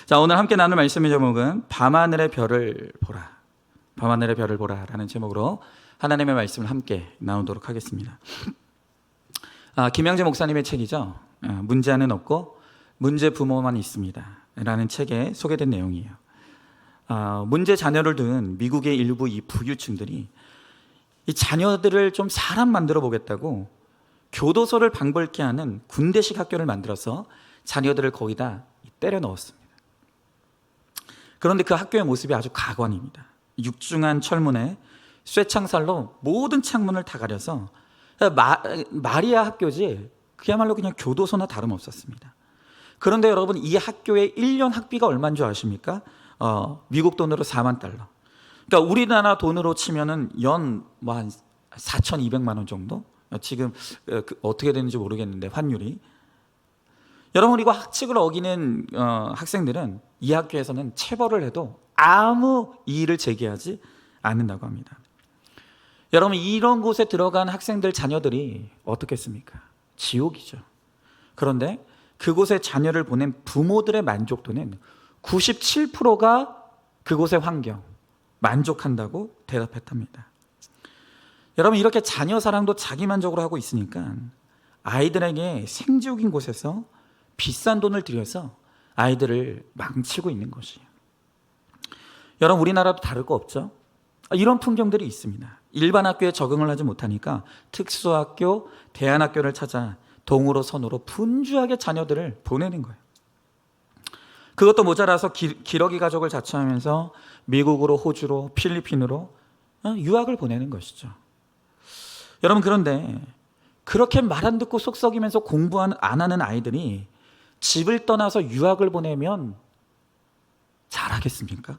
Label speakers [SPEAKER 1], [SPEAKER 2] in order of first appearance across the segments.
[SPEAKER 1] 자, 오늘 함께 나눌 말씀의 제목은 밤하늘의 별을 보라. 밤하늘의 별을 보라라는 제목으로 하나님의 말씀을 함께 나누도록 하겠습니다. 김영재 목사님의 책이죠. 문제는 없고 문제 부모만 있습니다 라는 책에 소개된 내용이에요. 문제 자녀를 둔 미국의 일부 이 부유층들이 이 자녀들을 좀 사람 만들어 보겠다고 교도소를 방불케 하는 군대식 학교를 만들어서 자녀들을 거기다 때려 넣었습니다. 그런데 그 학교의 모습이 아주 가관입니다. 육중한 철문에 쇠창살로 모든 창문을 다 가려서 마리아 학교지 그야말로 그냥 교도소나 다름없었습니다. 그런데 여러분, 이 학교의 1년 학비가 얼마인 줄 아십니까? 미국 돈으로 4만 달러. 그러니까 우리나라 돈으로 치면은 연 한 4,200만 원 정도? 지금 어떻게 되는지 모르겠는데 환율이. 여러분, 이거 학칙을 어기는 학생들은 이 학교에서는 체벌을 해도 아무 이의를 제기하지 않는다고 합니다. 여러분, 이런 곳에 들어간 학생들 자녀들이 어떻겠습니까? 지옥이죠. 그런데 그곳에 자녀를 보낸 부모들의 만족도는 97%가 그곳의 환경, 만족한다고 대답했답니다. 여러분, 이렇게 자녀 사랑도 자기만족으로 하고 있으니까 아이들에게 생지옥인 곳에서 비싼 돈을 들여서 아이들을 망치고 있는 것이에요. 여러분, 우리나라도 다를 거 없죠? 이런 풍경들이 있습니다. 일반 학교에 적응을 하지 못하니까 특수학교, 대안학교를 찾아 동으로 선으로 분주하게 자녀들을 보내는 거예요. 그것도 모자라서 기러기 가족을 자처하면서 미국으로, 호주로, 필리핀으로 유학을 보내는 것이죠. 여러분, 그런데 그렇게 말 안 듣고 속 썩이면서 공부 안 하는 아이들이 집을 떠나서 유학을 보내면 잘하겠습니까?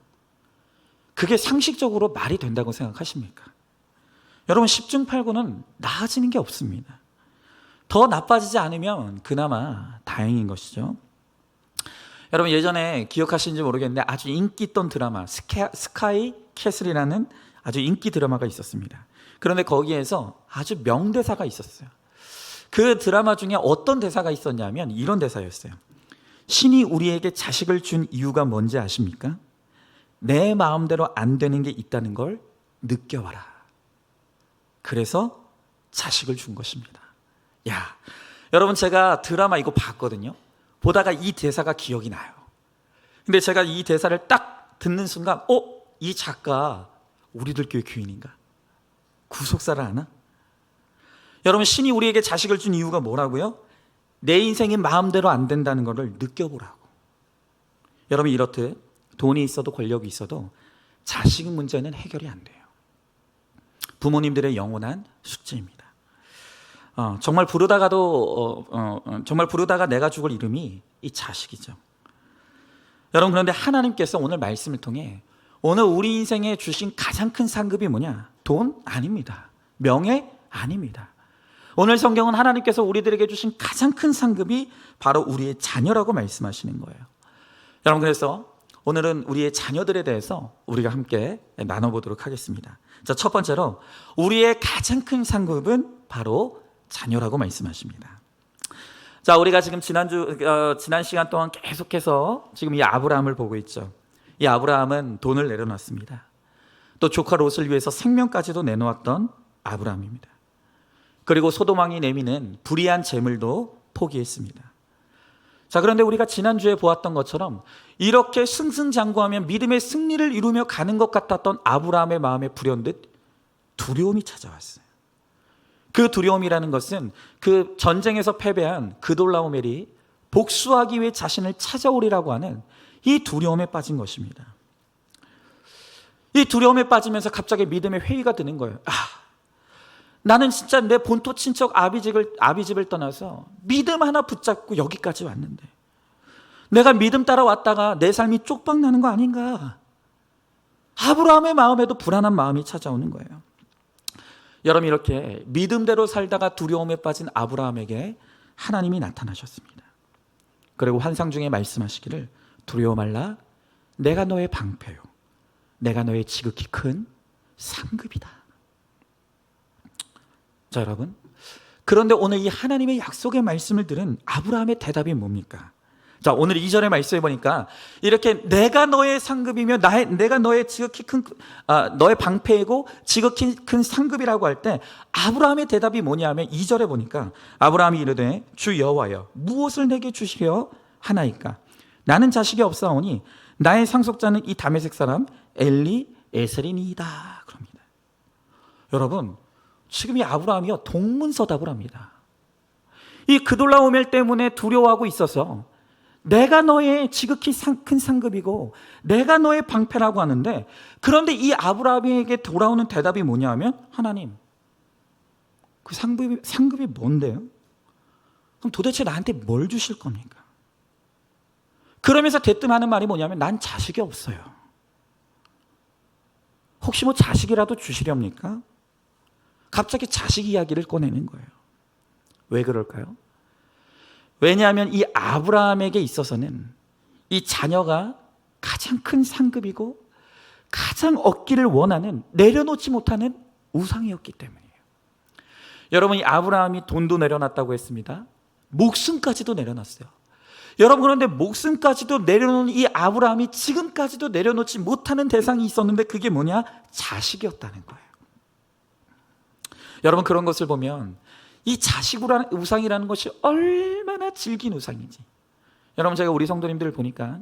[SPEAKER 1] 그게 상식적으로 말이 된다고 생각하십니까? 여러분, 10중 8구는 나아지는 게 없습니다. 더 나빠지지 않으면 그나마 다행인 것이죠. 여러분, 예전에 기억하시는지 모르겠는데 아주 인기 있던 드라마 스카이 캐슬이라는 아주 인기 드라마가 있었습니다. 그런데 거기에서 아주 명대사가 있었어요. 그 드라마 중에 어떤 대사가 있었냐면 이런 대사였어요. 신이 우리에게 자식을 준 이유가 뭔지 아십니까? 내 마음대로 안 되는 게 있다는 걸 느껴봐라. 그래서 자식을 준 것입니다. 야, 여러분, 제가 드라마 이거 봤거든요. 보다가 이 대사가 기억이 나요. 근데 제가 이 대사를 딱 듣는 순간 이 작가 우리들 교회 교인인가? 구속사를 하나? 여러분, 신이 우리에게 자식을 준 이유가 뭐라고요? 내 인생이 마음대로 안 된다는 것을 느껴보라고. 여러분, 이렇듯 돈이 있어도 권력이 있어도 자식 문제는 해결이 안 돼요. 부모님들의 영원한 숙제입니다. 정말 부르다가 내가 죽을 이름이 이 자식이죠. 여러분, 그런데 하나님께서 오늘 말씀을 통해 오늘 우리 인생에 주신 가장 큰 상급이 뭐냐? 돈? 아닙니다. 명예? 아닙니다. 오늘 성경은 하나님께서 우리들에게 주신 가장 큰 상급이 바로 우리의 자녀라고 말씀하시는 거예요. 여러분, 그래서 오늘은 우리의 자녀들에 대해서 우리가 함께 나눠보도록 하겠습니다. 자, 첫 번째로 우리의 가장 큰 상급은 바로 자녀라고 말씀하십니다. 자, 우리가 지금 지난 시간 동안 계속해서 지금 이 아브라함을 보고 있죠. 이 아브라함은 돈을 내려놨습니다. 또 조카 롯을 위해서 생명까지도 내놓았던 아브라함입니다. 그리고 소돔 왕이 내미는 불의한 재물도 포기했습니다. 자, 그런데 우리가 지난주에 보았던 것처럼 이렇게 승승장구하며 믿음의 승리를 이루며 가는 것 같았던 아브라함의 마음에 불현듯 두려움이 찾아왔어요. 그 두려움이라는 것은 그 전쟁에서 패배한 그돌라오멜이 복수하기 위해 자신을 찾아오리라고 하는 이 두려움에 빠진 것입니다. 이 두려움에 빠지면서 갑자기 믿음의 회의가 드는 거예요. 나는 진짜 내 본토 친척 아비집을 떠나서 믿음 하나 붙잡고 여기까지 왔는데 내가 믿음 따라 왔다가 내 삶이 쪽박나는 거 아닌가? 아브라함의 마음에도 불안한 마음이 찾아오는 거예요. 여러분, 이렇게 믿음대로 살다가 두려움에 빠진 아브라함에게 하나님이 나타나셨습니다. 그리고 환상 중에 말씀하시기를 두려워 말라, 내가 너의 방패요, 내가 너의 지극히 큰 상급이다. 자, 여러분, 그런데 오늘 이 하나님의 약속의 말씀을 들은 아브라함의 대답이 뭡니까? 자, 오늘 2절의 말씀에 보니까 이렇게 내가 너의 상급이며 내가 너의 지극히 너의 방패이고 지극히 큰 상급이라고 할 때 아브라함의 대답이 뭐냐면 2절에 보니까 아브라함이 이르되 주 여호와여 무엇을 내게 주시려 하나이까? 나는 자식이 없사오니 나의 상속자는 이 다메섹 사람 엘리에셀이니이다 그럽니다. 여러분, 지금 이 아브라함이요 동문서답을 합니다. 이 그돌라오멜 때문에 두려워하고 있어서 내가 너의 지극히 큰 상급이고 내가 너의 방패라고 하는데, 그런데 이 아브라함에게 돌아오는 대답이 뭐냐 하면 하나님, 그 상급이 뭔데요? 그럼 도대체 나한테 뭘 주실 겁니까? 그러면서 대뜸하는 말이 뭐냐면 난 자식이 없어요. 혹시 뭐 자식이라도 주시렵니까? 갑자기 자식 이야기를 꺼내는 거예요. 왜 그럴까요? 왜냐하면 이 아브라함에게 있어서는 이 자녀가 가장 큰 상급이고 가장 얻기를 원하는, 내려놓지 못하는 우상이었기 때문이에요. 여러분, 이 아브라함이 돈도 내려놨다고 했습니다. 목숨까지도 내려놨어요. 여러분, 그런데 목숨까지도 내려놓은 이 아브라함이 지금까지도 내려놓지 못하는 대상이 있었는데 그게 뭐냐? 자식이었다는 거예요. 여러분, 그런 것을 보면 이 자식이라는 우상이라는 것이 얼마나 질긴 우상인지. 여러분, 제가 우리 성도님들을 보니까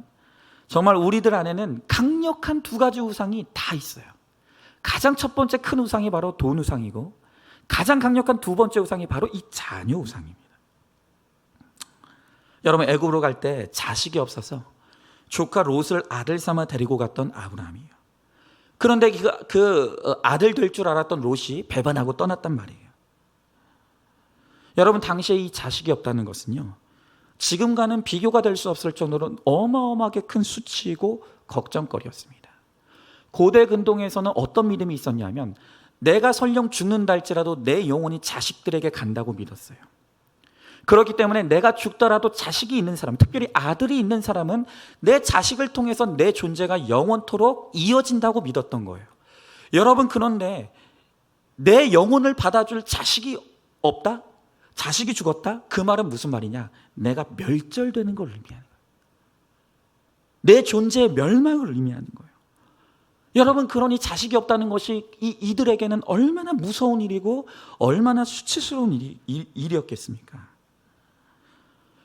[SPEAKER 1] 정말 우리들 안에는 강력한 두 가지 우상이 다 있어요. 가장 첫 번째 큰 우상이 바로 돈 우상이고, 가장 강력한 두 번째 우상이 바로 이 자녀 우상입니다. 여러분, 애굽으로 갈 때 자식이 없어서 조카 롯을 아들 삼아 데리고 갔던 아브라함이에요. 그런데 그 아들 될 줄 알았던 롯이 배반하고 떠났단 말이에요. 여러분, 당시에 이 자식이 없다는 것은요, 지금과는 비교가 될 수 없을 정도로 어마어마하게 큰 수치이고 걱정거리였습니다. 고대 근동에서는 어떤 믿음이 있었냐면 내가 설령 죽는다 할지라도 내 영혼이 자식들에게 간다고 믿었어요. 그렇기 때문에 내가 죽더라도 자식이 있는 사람, 특별히 아들이 있는 사람은 내 자식을 통해서 내 존재가 영원토록 이어진다고 믿었던 거예요. 여러분, 그런데 내 영혼을 받아줄 자식이 없다? 자식이 죽었다? 그 말은 무슨 말이냐? 내가 멸절되는 걸 의미하는 거예요. 내 존재의 멸망을 의미하는 거예요. 여러분, 그러니 자식이 없다는 것이 이들에게는 얼마나 무서운 일이고 얼마나 수치스러운 일이었겠습니까?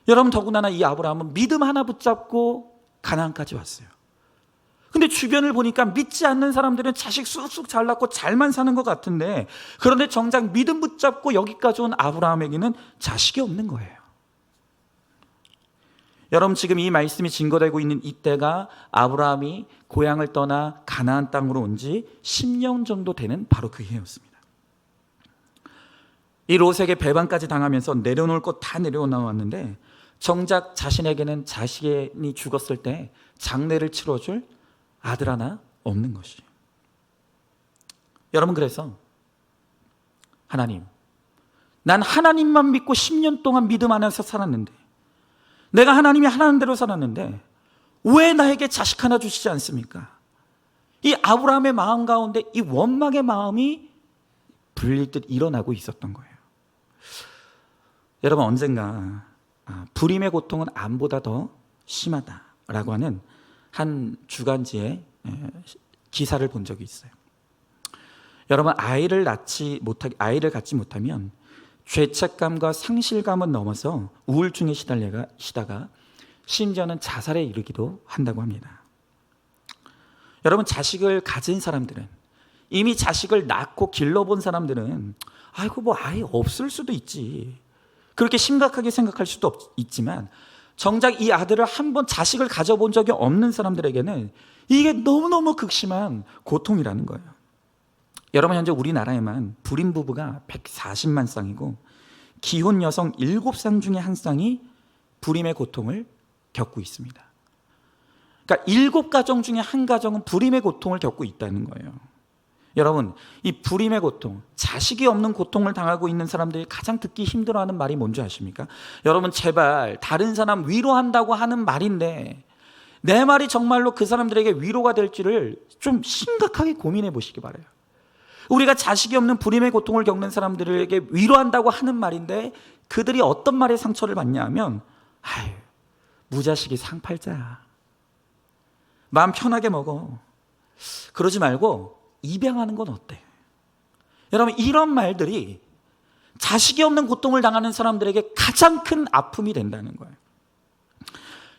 [SPEAKER 1] 여러분, 더군다나 이 아브라함은 믿음 하나 붙잡고 가나안까지 왔어요. 근데 주변을 보니까 믿지 않는 사람들은 자식 쑥쑥 잘 낳고 잘만 사는 것 같은데, 그런데 정작 믿음 붙잡고 여기까지 온 아브라함에게는 자식이 없는 거예요. 여러분, 지금 이 말씀이 증거되고 있는 이때가 아브라함이 고향을 떠나 가나안 땅으로 온 지 10년 정도 되는 바로 그 해였습니다. 이 롯에게 배반까지 당하면서 내려놓을 것 다 내려놓았는데 정작 자신에게는 자식이 죽었을 때 장례를 치러줄 아들 하나 없는 것이에요. 여러분, 그래서 하나님, 난 하나님만 믿고 10년 동안 믿음 안에서 살았는데, 내가 하나님이 하라는 대로 살았는데 왜 나에게 자식 하나 주시지 않습니까? 이 아브라함의 마음 가운데 이 원망의 마음이 불릴 듯 일어나고 있었던 거예요. 여러분, 언젠가 불임의 고통은 암보다 더 심하다라고 하는 한 주간지에 기사를 본 적이 있어요. 여러분, 아이를 갖지 못하면 죄책감과 상실감은 넘어서 우울증에 시다가 심지어는 자살에 이르기도 한다고 합니다. 여러분, 자식을 가진 사람들은, 이미 자식을 낳고 길러본 사람들은 아이고 뭐 아이 없을 수도 있지, 그렇게 심각하게 생각할 수도 있지만 정작 이 아들을 한번 자식을 가져본 적이 없는 사람들에게는 이게 너무너무 극심한 고통이라는 거예요. 여러분, 현재 우리나라에만 불임 부부가 140만 쌍이고 기혼 여성 7쌍 중에 한 쌍이 불임의 고통을 겪고 있습니다. 그러니까 7가정 중에 한 가정은 불임의 고통을 겪고 있다는 거예요. 여러분, 이 불임의 고통, 자식이 없는 고통을 당하고 있는 사람들이 가장 듣기 힘들어하는 말이 뭔지 아십니까? 여러분, 제발 다른 사람 위로한다고 하는 말인데 내 말이 정말로 그 사람들에게 위로가 될지를 좀 심각하게 고민해 보시기 바라요. 우리가 자식이 없는 불임의 고통을 겪는 사람들에게 위로한다고 하는 말인데 그들이 어떤 말에 상처를 받냐 하면, 아유, 무자식이 상팔자야. 마음 편하게 먹어. 그러지 말고 입양하는 건 어때? 여러분, 이런 말들이 자식이 없는 고통을 당하는 사람들에게 가장 큰 아픔이 된다는 거예요.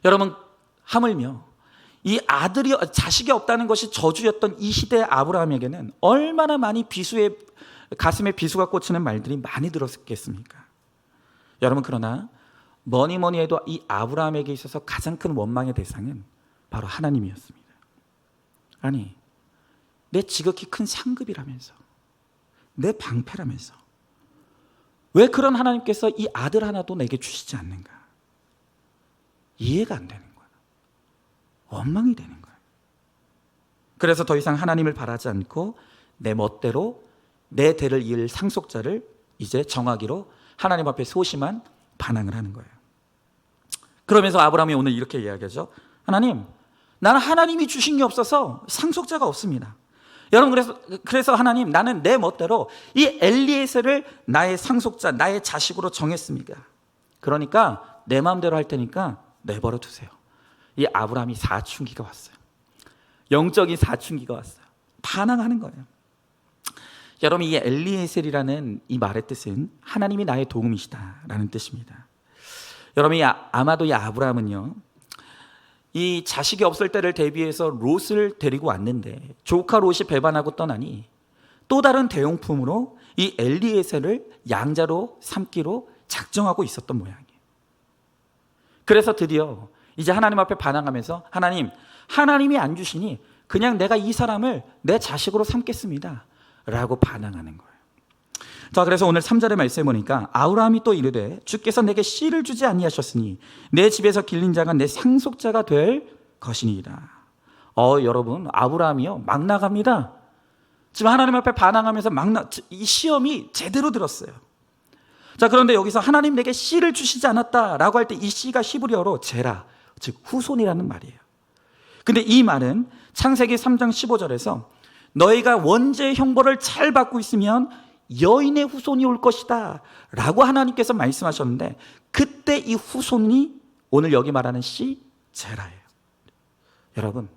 [SPEAKER 1] 여러분, 하물며 이 자식이 없다는 것이 저주였던 이 시대의 아브라함에게는 얼마나 많이 가슴에 비수가 꽂히는 말들이 많이 들었겠습니까? 여러분, 그러나 뭐니 해도 이 아브라함에게 있어서 가장 큰 원망의 대상은 바로 하나님이었습니다. 아니, 내 지극히 큰 상급이라면서, 내 방패라면서 왜 그런 하나님께서 이 아들 하나도 내게 주시지 않는가? 이해가 안 되는 거야. 원망이 되는 거야. 그래서 더 이상 하나님을 바라지 않고 내 멋대로 내 대를 이을 상속자를 이제 정하기로 하나님 앞에 소심한 반항을 하는 거예요. 그러면서 아브라함이 오늘 이렇게 이야기하죠. 하나님, 나는 하나님이 주신 게 없어서 상속자가 없습니다. 여러분, 그래서 하나님, 나는 내 멋대로 이 엘리에셀을 나의 상속자, 나의 자식으로 정했습니다. 그러니까 내 마음대로 할 테니까 내버려 두세요. 이 아브라함이 사춘기가 왔어요. 영적인 사춘기가 왔어요. 반항하는 거예요. 여러분, 이 엘리에셀이라는 이 말의 뜻은 하나님이 나의 도움이시다라는 뜻입니다. 여러분, 아마도 이 아브라함은요, 이 자식이 없을 때를 대비해서 롯을 데리고 왔는데 조카 롯이 배반하고 떠나니 또 다른 대용품으로 이 엘리에셀을 양자로 삼기로 작정하고 있었던 모양이에요. 그래서 드디어 이제 하나님 앞에 반항하면서 하나님이 안 주시니 그냥 내가 이 사람을 내 자식으로 삼겠습니다 라고 반항하는 거예요. 자, 그래서 오늘 3절의 말씀에 보니까 아브라함이 또 이르되 주께서 내게 씨를 주지 아니하셨으니 내 집에서 길린 자가 내 상속자가 될 것이니이다. 여러분, 아브라함이요 막 나갑니다. 지금 하나님 앞에 반항하면서 이 시험이 제대로 들었어요. 자, 그런데 여기서 하나님 내게 씨를 주시지 않았다라고 할 때 이 씨가 히브리어로 제라, 즉 후손이라는 말이에요. 근데 이 말은 창세기 3장 15절에서 너희가 원죄의 형벌을 잘 받고 있으면 여인의 후손이 올 것이다 라고 하나님께서 말씀하셨는데, 그때 이 후손이 오늘 여기 말하는 씨 제라예요. 여러분,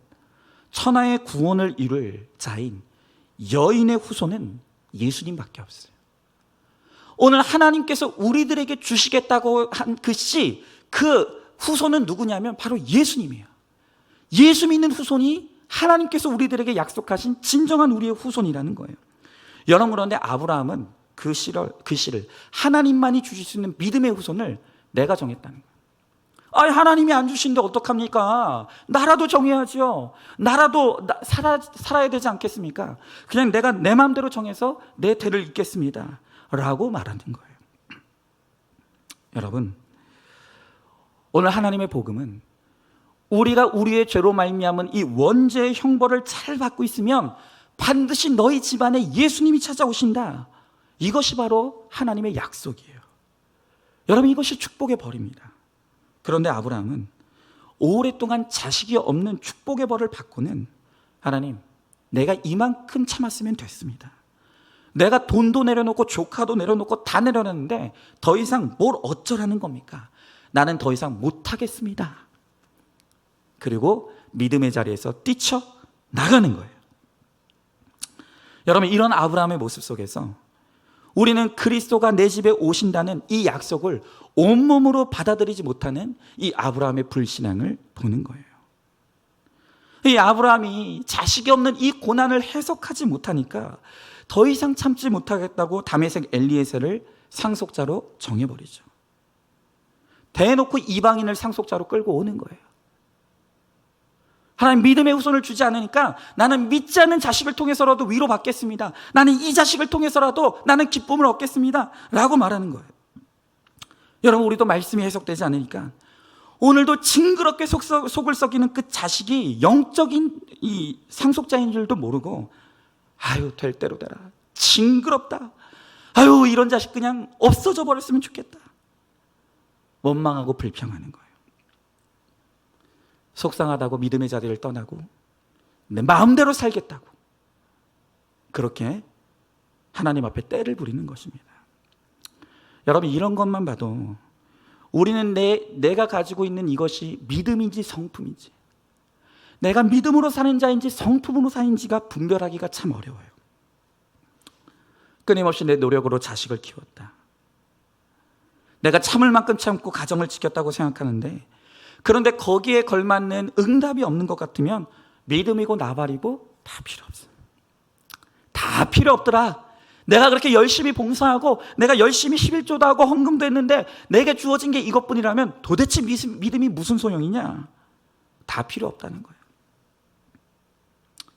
[SPEAKER 1] 천하의 구원을 이룰 자인 여인의 후손은 예수님밖에 없어요. 오늘 하나님께서 우리들에게 주시겠다고 한 그 씨, 그 후손은 누구냐면 바로 예수님이에요. 예수 믿는 후손이 하나님께서 우리들에게 약속하신 진정한 우리의 후손이라는 거예요. 여러분, 그런데 아브라함은 그 씨를 하나님만이 주실 수 있는 믿음의 후손을 내가 정했다는 거예요. 하나님이 안 주시는데 어떡합니까? 나라도 정해야죠. 나라도 살아야 되지 않겠습니까? 그냥 내가 내 마음대로 정해서 내 대를 잇겠습니다 라고 말하는 거예요. 여러분, 오늘 하나님의 복음은 우리가 우리의 죄로 말미암은 이 원죄의 형벌을 잘 받고 있으면 반드시 너희 집안에 예수님이 찾아오신다. 이것이 바로 하나님의 약속이에요. 여러분, 이것이 축복의 벌입니다. 그런데 아브라함은 오랫동안 자식이 없는 축복의 벌을 받고는 하나님, 내가 이만큼 참았으면 됐습니다. 내가 돈도 내려놓고 조카도 내려놓고 다 내려놨는데 더 이상 뭘 어쩌라는 겁니까? 나는 더 이상 못하겠습니다. 그리고 믿음의 자리에서 뛰쳐 나가는 거예요. 여러분, 이런 아브라함의 모습 속에서 우리는 그리스도가 내 집에 오신다는 이 약속을 온몸으로 받아들이지 못하는 이 아브라함의 불신앙을 보는 거예요. 이 아브라함이 자식이 없는 이 고난을 해석하지 못하니까 더 이상 참지 못하겠다고 다메섹 엘리에셀을 상속자로 정해버리죠. 대놓고 이방인을 상속자로 끌고 오는 거예요. 하나님, 믿음의 후손을 주지 않으니까 나는 믿지 않는 자식을 통해서라도 위로받겠습니다. 나는 이 자식을 통해서라도 나는 기쁨을 얻겠습니다 라고 말하는 거예요. 여러분, 우리도 말씀이 해석되지 않으니까 오늘도 징그럽게 속을 썩이는 그 자식이 영적인 이 상속자인 줄도 모르고 될 대로 되라, 징그럽다, 이런 자식 그냥 없어져 버렸으면 좋겠다, 원망하고 불평하는 거예요. 속상하다고 믿음의 자리를 떠나고 내 마음대로 살겠다고 그렇게 하나님 앞에 떼를 부리는 것입니다. 여러분, 이런 것만 봐도 우리는 내가 가지고 있는 이것이 믿음인지 성품인지, 내가 믿음으로 사는 자인지 성품으로 사는지가 분별하기가 참 어려워요. 끊임없이 내 노력으로 자식을 키웠다, 내가 참을 만큼 참고 가정을 지켰다고 생각하는데, 그런데 거기에 걸맞는 응답이 없는 것 같으면 믿음이고 나발이고 다 필요 없어. 다 필요 없더라. 내가 그렇게 열심히 봉사하고 내가 열심히 11조도 하고 헌금도 했는데 내게 주어진 게 이것뿐이라면 도대체 믿음이 무슨 소용이냐? 다 필요 없다는 거예요.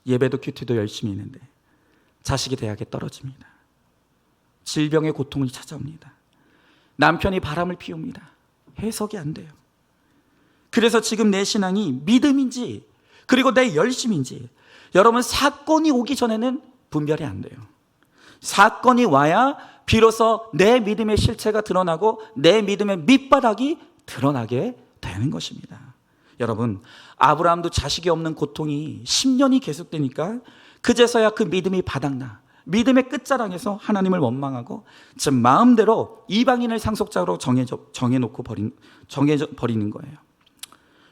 [SPEAKER 1] 예배도 큐티도 열심히 했는데 자식이 대학에 떨어집니다. 질병의 고통이 찾아옵니다. 남편이 바람을 피웁니다. 해석이 안 돼요. 그래서 지금 내 신앙이 믿음인지 그리고 내 열심인지, 여러분, 사건이 오기 전에는 분별이 안 돼요. 사건이 와야 비로소 내 믿음의 실체가 드러나고 내 믿음의 밑바닥이 드러나게 되는 것입니다. 여러분, 아브라함도 자식이 없는 고통이 10년이 계속되니까 그제서야 그 믿음이 바닥나 믿음의 끝자락에서 하나님을 원망하고 즉 마음대로 이방인을 상속자로 정해놓고 버리는 거예요.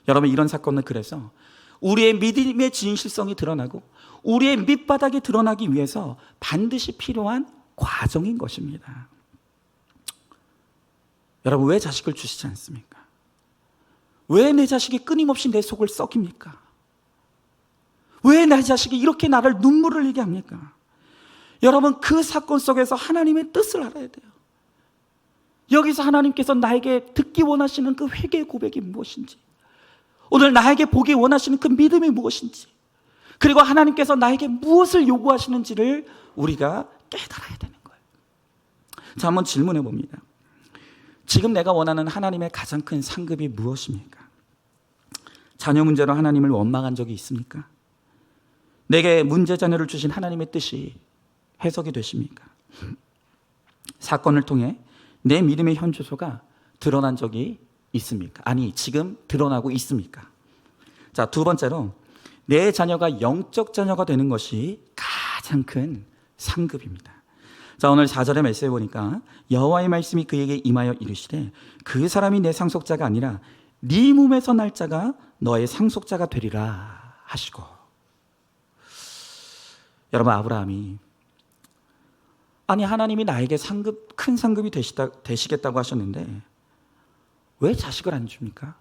[SPEAKER 1] 여러분, 이런 사건은 그래서 우리의 믿음의 진실성이 드러나고 우리의 밑바닥이 드러나기 위해서 반드시 필요한 과정인 것입니다. 여러분, 왜 자식을 주시지 않습니까? 왜 내 자식이 끊임없이 내 속을 썩입니까? 왜 내 자식이 이렇게 나를 눈물을 흘리게 합니까? 여러분, 그 사건 속에서 하나님의 뜻을 알아야 돼요. 여기서 하나님께서 나에게 듣기 원하시는 그 회개의 고백이 무엇인지, 오늘 나에게 보기 원하시는 그 믿음이 무엇인지, 그리고 하나님께서 나에게 무엇을 요구하시는지를 우리가 깨달아야 되는 거예요. 자, 한번 질문해 봅니다. 지금 내가 원하는 하나님의 가장 큰 상급이 무엇입니까? 자녀 문제로 하나님을 원망한 적이 있습니까? 내게 문제 자녀를 주신 하나님의 뜻이 해석이 되십니까? 사건을 통해 내 믿음의 현주소가 드러난 적이 있습니까? 아니, 지금 드러나고 있습니까? 자, 두 번째로, 내 자녀가 영적 자녀가 되는 것이 가장 큰 상급입니다. 자, 오늘 4절의 말씀에 보니까 여호와의 말씀이 그에게 임하여 이르시되 그 사람이 내 상속자가 아니라 네 몸에서 날 자가 너의 상속자가 되리라 하시고. 여러분, 아브라함이 아니 하나님이 나에게 큰 상급이 되시겠다고 하셨는데 왜 자식을 안 줍니까?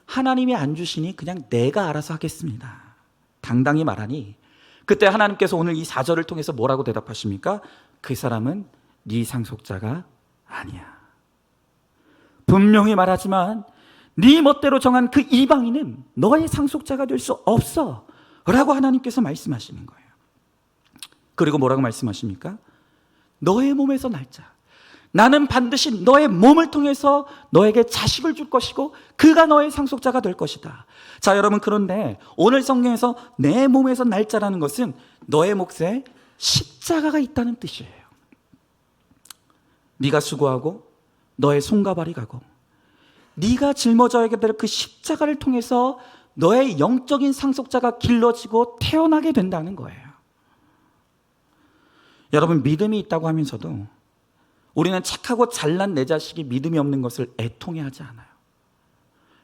[SPEAKER 1] 하나님이 안 주시니 그냥 내가 알아서 하겠습니다, 당당히 말하니 그때 하나님께서 오늘 이 4절을 통해서 뭐라고 대답하십니까? 그 사람은 네 상속자가 아니야. 분명히 말하지만 네 멋대로 정한 그 이방인은 너의 상속자가 될 수 없어 라고 하나님께서 말씀하시는 거예요. 그리고 뭐라고 말씀하십니까? 너의 몸에서 날 자, 나는 반드시 너의 몸을 통해서 너에게 자식을 줄 것이고 그가 너의 상속자가 될 것이다. 자, 여러분, 그런데 오늘 성경에서 내 몸에서 날 자라는 것은 너의 몫에 십자가가 있다는 뜻이에요. 네가 수고하고 너의 손과 발이 가고 네가 짊어져야 될 그 십자가를 통해서 너의 영적인 상속자가 길러지고 태어나게 된다는 거예요. 여러분, 믿음이 있다고 하면서도 우리는 착하고 잘난 내 자식이 믿음이 없는 것을 애통해하지 않아요.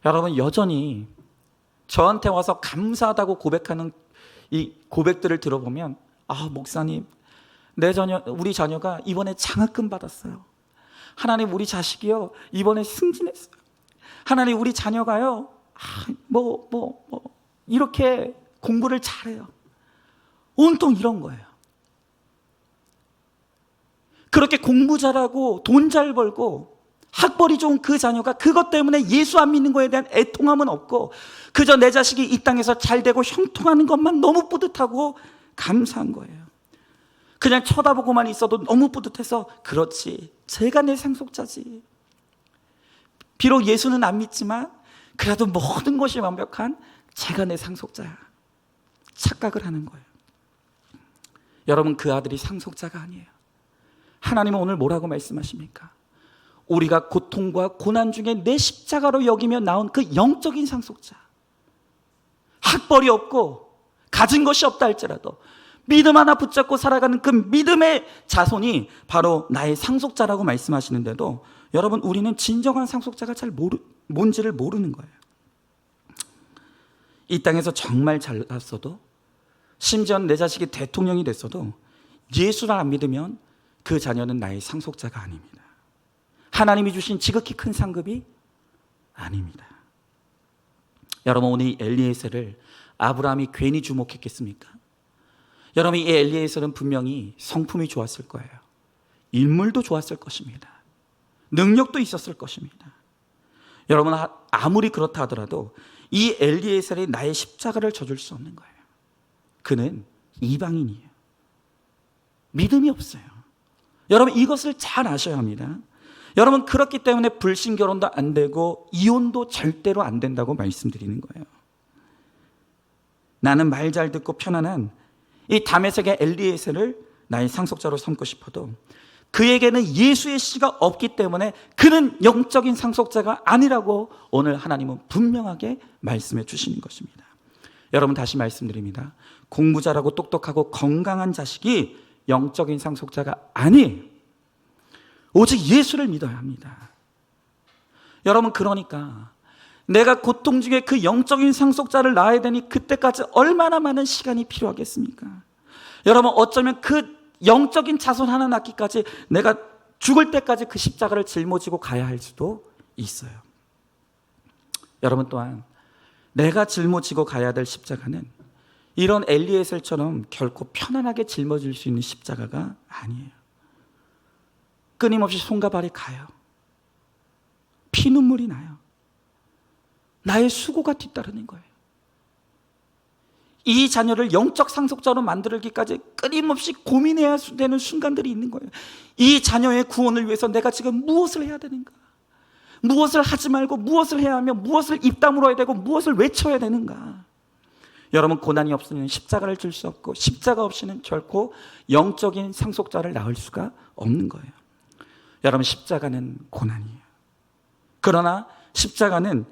[SPEAKER 1] 여러분, 여전히 저한테 와서 감사하다고 고백하는 이 고백들을 들어보면, 아, 목사님, 우리 자녀가 이번에 장학금 받았어요. 하나님, 우리 자식이요 이번에 승진했어요. 하나님, 우리 자녀가요 이렇게 공부를 잘해요. 온통 이런 거예요. 그렇게 공부 잘하고 돈 잘 벌고 학벌이 좋은 그 자녀가 그것 때문에 예수 안 믿는 거에 대한 애통함은 없고 그저 내 자식이 이 땅에서 잘 되고 형통하는 것만 너무 뿌듯하고 감사한 거예요. 그냥 쳐다보고만 있어도 너무 뿌듯해서, 그렇지, 제가 내 상속자지. 비록 예수는 안 믿지만 그래도 모든 것이 완벽한 제가 내 상속자야 착각을 하는 거예요. 여러분, 그 아들이 상속자가 아니에요. 하나님은 오늘 뭐라고 말씀하십니까? 우리가 고통과 고난 중에 내 십자가로 여기며 나온 그 영적인 상속자, 학벌이 없고 가진 것이 없다 할지라도 믿음 하나 붙잡고 살아가는 그 믿음의 자손이 바로 나의 상속자라고 말씀하시는데도 여러분, 우리는 진정한 상속자가 뭔지를 모르는 거예요. 이 땅에서 정말 잘났어도, 심지어 내 자식이 대통령이 됐어도 예수를 안 믿으면 그 자녀는 나의 상속자가 아닙니다. 하나님이 주신 지극히 큰 상급이 아닙니다. 여러분, 오늘 이 엘리에셀을 아브라함이 괜히 주목했겠습니까? 여러분, 이 엘리에셀은 분명히 성품이 좋았을 거예요. 인물도 좋았을 것입니다. 능력도 있었을 것입니다. 여러분, 아무리 그렇다 하더라도 이 엘리에셀이 나의 십자가를 져줄 수 없는 거예요. 그는 이방인이에요. 믿음이 없어요. 여러분, 이것을 잘 아셔야 합니다. 여러분, 그렇기 때문에 불신 결혼도 안 되고 이혼도 절대로 안 된다고 말씀드리는 거예요. 나는 말 잘 듣고 편안한 이 다메섹의 엘리에셀을 나의 상속자로 삼고 싶어도 그에게는 예수의 씨가 없기 때문에 그는 영적인 상속자가 아니라고 오늘 하나님은 분명하게 말씀해 주시는 것입니다. 여러분, 다시 말씀드립니다. 공부 잘하고 똑똑하고 건강한 자식이 영적인 상속자가 아니에요. 오직 예수를 믿어야 합니다. 여러분, 그러니까 내가 고통 중에 그 영적인 상속자를 낳아야 되니 그때까지 얼마나 많은 시간이 필요하겠습니까? 여러분, 어쩌면 그 영적인 자손 하나 낳기까지 내가 죽을 때까지 그 십자가를 짊어지고 가야 할 수도 있어요. 여러분, 또한 내가 짊어지고 가야 될 십자가는 이런 엘리에셀처럼 결코 편안하게 짊어질 수 있는 십자가가 아니에요. 끊임없이 손과 발이 가요. 피눈물이 나요. 나의 수고가 뒤따르는 거예요. 이 자녀를 영적 상속자로 만들기까지 끊임없이 고민해야 되는 순간들이 있는 거예요. 이 자녀의 구원을 위해서 내가 지금 무엇을 해야 되는가? 무엇을 하지 말고 무엇을 해야 하며 무엇을 입담으로 해야 되고 무엇을 외쳐야 되는가? 여러분, 고난이 없으면 십자가를 줄 수 없고 십자가 없이는 결코 영적인 상속자를 낳을 수가 없는 거예요. 여러분, 십자가는 고난이에요. 그러나 십자가는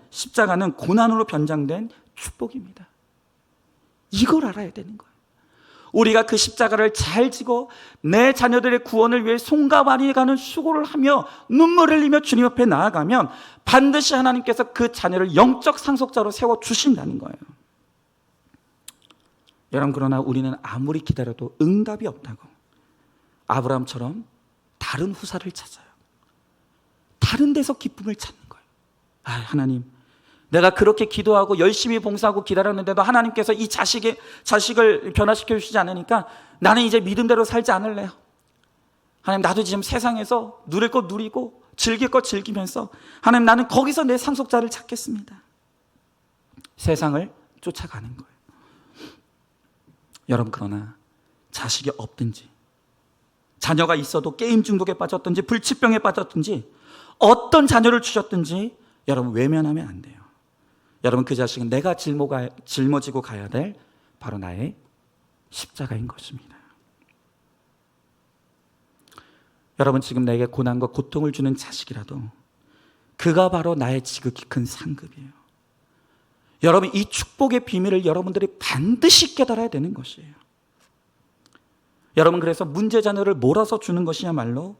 [SPEAKER 1] 고난으로 변장된 축복입니다. 이걸 알아야 되는 거예요. 우리가 그 십자가를 잘 지고 내 자녀들의 구원을 위해 손과 발이 가는 수고를 하며 눈물을 흘리며 주님 앞에 나아가면 반드시 하나님께서 그 자녀를 영적 상속자로 세워주신다는 거예요. 여러분, 그러나 우리는 아무리 기다려도 응답이 없다고 아브라함처럼 다른 후사를 찾아요. 다른 데서 기쁨을 찾는 거예요. 하나님, 내가 그렇게 기도하고 열심히 봉사하고 기다렸는데도 하나님께서 이 자식을 변화시켜 주시지 않으니까 나는 이제 믿음대로 살지 않을래요. 하나님, 나도 지금 세상에서 누릴 것 누리고 즐길 것 즐기면서 하나님, 나는 거기서 내 상속자를 찾겠습니다. 세상을 쫓아가는 거예요. 여러분, 그러나 자식이 없든지 자녀가 있어도 게임 중독에 빠졌든지 불치병에 빠졌든지 어떤 자녀를 주셨든지 여러분, 외면하면 안 돼요. 여러분, 그 자식은 내가 짊어지고 가야 될 바로 나의 십자가인 것입니다. 여러분, 지금 내게 고난과 고통을 주는 자식이라도 그가 바로 나의 지극히 큰 상급이에요. 여러분, 이 축복의 비밀을 여러분들이 반드시 깨달아야 되는 것이에요. 여러분, 그래서 문제 자녀를 몰아서 주는 것이야말로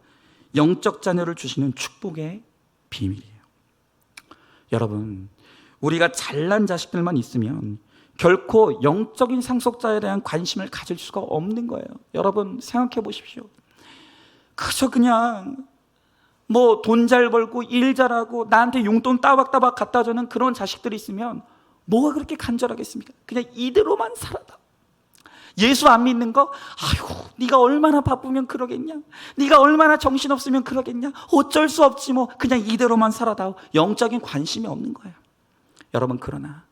[SPEAKER 1] 영적 자녀를 주시는 축복의 비밀이에요. 여러분, 우리가 잘난 자식들만 있으면 결코 영적인 상속자에 대한 관심을 가질 수가 없는 거예요. 여러분, 생각해 보십시오. 그저 그냥 돈 잘 벌고 일 잘하고 나한테 용돈 따박따박 갖다 주는 그런 자식들이 있으면 뭐가 그렇게 간절하겠습니까? 그냥 이대로만 살아다. 예수 안 믿는 거? 아이고, 네가 얼마나 바쁘면 그러겠냐? 네가 얼마나 정신없으면 그러겠냐? 어쩔 수 없지 뭐. 그냥 이대로만 살아다오. 영적인 관심이 없는 거예요. 여러분, 그러나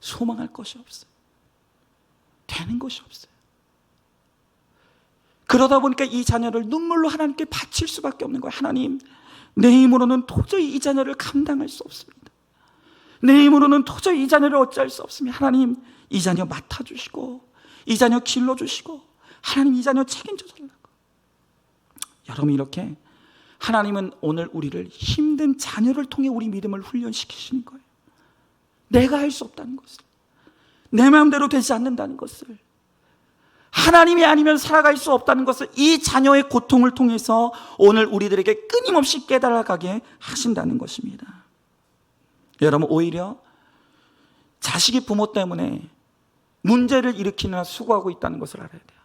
[SPEAKER 1] 소망할 것이 없어요. 되는 것이 없어요. 그러다 보니까 이 자녀를 눈물로 하나님께 바칠 수밖에 없는 거예요. 하나님, 내 힘으로는 도저히 이 자녀를 감당할 수 없습니다. 내 힘으로는 도저히 이 자녀를 어찌할 수 없습니다. 하나님, 이 자녀 맡아주시고 이 자녀 길러주시고 하나님, 이 자녀 책임져 달라고. 여러분, 이렇게 하나님은 오늘 우리를 힘든 자녀를 통해 우리 믿음을 훈련시키시는 거예요. 내가 할 수 없다는 것을, 내 마음대로 되지 않는다는 것을, 하나님이 아니면 살아갈 수 없다는 것을 이 자녀의 고통을 통해서 오늘 우리들에게 끊임없이 깨달아가게 하신다는 것입니다. 여러분, 오히려 자식이 부모 때문에 문제를 일으키느라 수고하고 있다는 것을 알아야 돼요.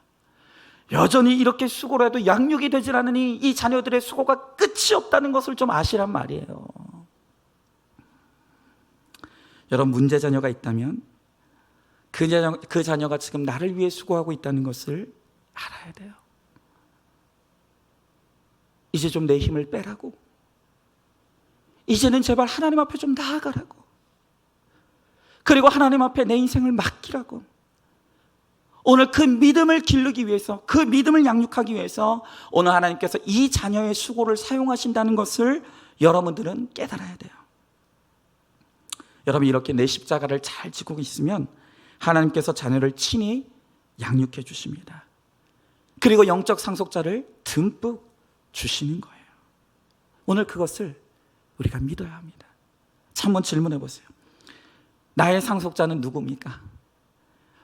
[SPEAKER 1] 여전히 이렇게 수고를 해도 양육이 되질 않으니 이 자녀들의 수고가 끝이 없다는 것을 좀 아시란 말이에요. 여러분, 문제 자녀가 있다면 그 자녀가 지금 나를 위해 수고하고 있다는 것을 알아야 돼요. 이제 좀 내 힘을 빼라고, 이제는 제발 하나님 앞에 좀 나아가라고, 그리고 하나님 앞에 내 인생을 맡기라고. 오늘 그 믿음을 기르기 위해서, 그 믿음을 양육하기 위해서 오늘 하나님께서 이 자녀의 수고를 사용하신다는 것을 여러분들은 깨달아야 돼요. 여러분, 이렇게 내 십자가를 잘 지고 있으면 하나님께서 자녀를 친히 양육해 주십니다. 그리고 영적 상속자를 듬뿍 주시는 거예요. 오늘 그것을 우리가 믿어야 합니다. 자, 한번 질문해 보세요. 나의 상속자는 누굽니까?